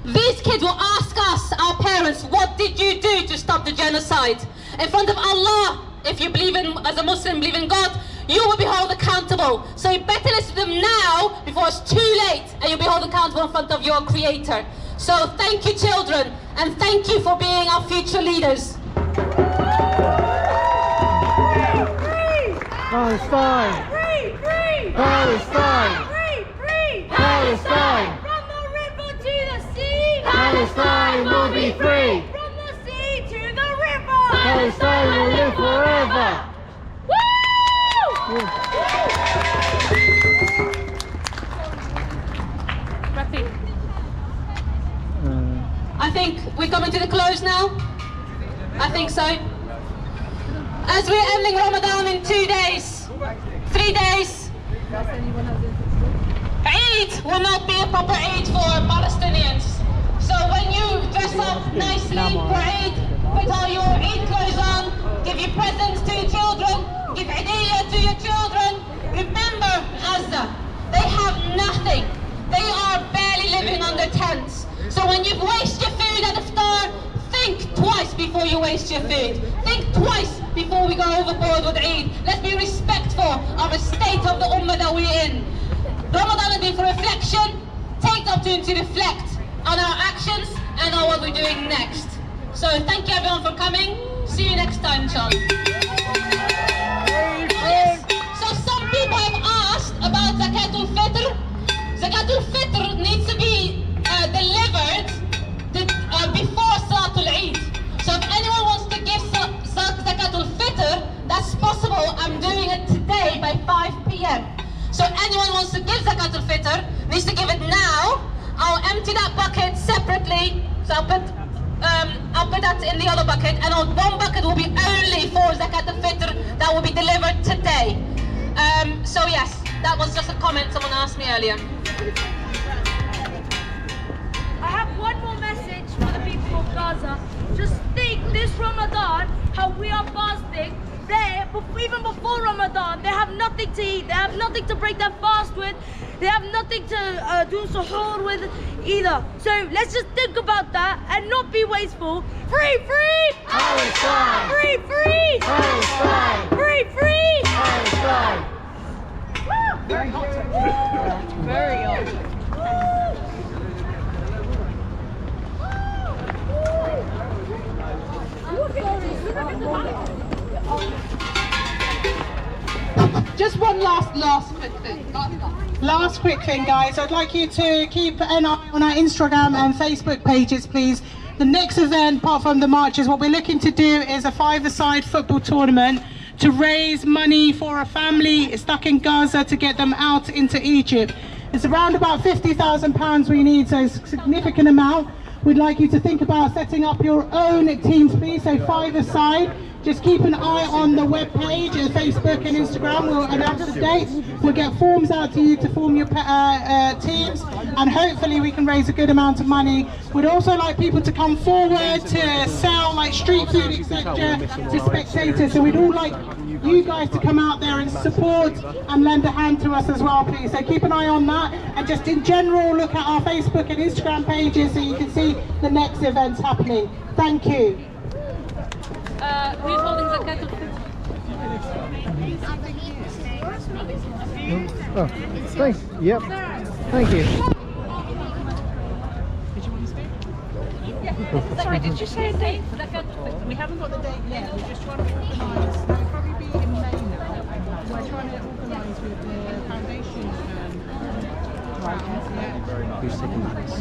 These kids will ask us, our parents, what did you do to stop the genocide? In front of Allah, if you believe as a Muslim, believe in God, you will be held accountable. So you better listen to them now before it's too late and you'll be held accountable in front of your Creator. So thank you, children, and thank you for being our future leaders. Palestine! Free! Free! Palestine! Free! Free! Palestine! From the river to the sea! Palestine will be free! From the sea to the river! Palestine will live forever! Woo! I think we're coming to the close now. I think so. As we're ending Ramadan in 2 days, 3 days. Eid! Eid will not be a proper Eid for Palestinians. So when you dress up nicely for Eid, put all your Eid clothes on, give your presents to your children, give Eidiyah to your children, remember Gaza. They have nothing. They are barely living under tents. So when you waste your food at iftar, think twice before you waste your food. Think twice before we go overboard with Eid. Let's be respectful of the state of the ummah that we're in. Ramadan has been for reflection. Take the opportunity to reflect on our actions and on what we're doing next. So thank you everyone for coming. See you next time, inshallah. Yes. So some people have asked about Zakatul Fitr. Zakatul Fitr needs to be delivered before Salatul Eid. So if anyone wants to give Zakatul Fitr, that's possible. I'm doing it today by 5 p.m. So if anyone wants to give Zakatul Fitr, needs to give it now. I'll empty that bucket separately. So I'll put that in the other bucket, and one bucket will be only for Zakatul Fitr that will be delivered today. So yes, that was just a comment someone asked me earlier. I have one more message for the people of Gaza. Just think this Ramadan, how we are fasting. Even before Ramadan, they have nothing to eat. They have nothing to break their fast with. They have nothing to do suhoor with either. So let's just think about that and not be wasteful. Free, free! Palestine! Free, free! Palestine! Free, free! Palestine! Very hot. Very hot. Just one last quick thing. Last quick thing, guys. I'd like you to keep an eye on our Instagram and Facebook pages, please. The next event, apart from the marches, what we're looking to do is a five-a-side football tournament to raise money for a family stuck in Gaza to get them out into Egypt. It's around about £50,000 we need, so it's a significant amount. We'd like you to think about setting up your own teams, please, so five-a-side. Just keep an eye on the webpage, Facebook and Instagram. We'll announce the dates. We'll get forms out to you to form your teams, and hopefully we can raise a good amount of money. We'd also like people to come forward to sell like street food, etc. to spectators. So we'd all like you guys to come out there and support and lend a hand to us as well, please. So keep an eye on that, and just in general look at our Facebook and Instagram pages so you can see the next events happening. Thank you. Who's holding Zakatul Oh, thanks. Yep. Thank you. Sorry, did you say a date for Zakatul Fitr? We haven't got the date yet. We're just trying to organise. It'll probably be in May now. We're trying to organise with the foundation. Who's taking this?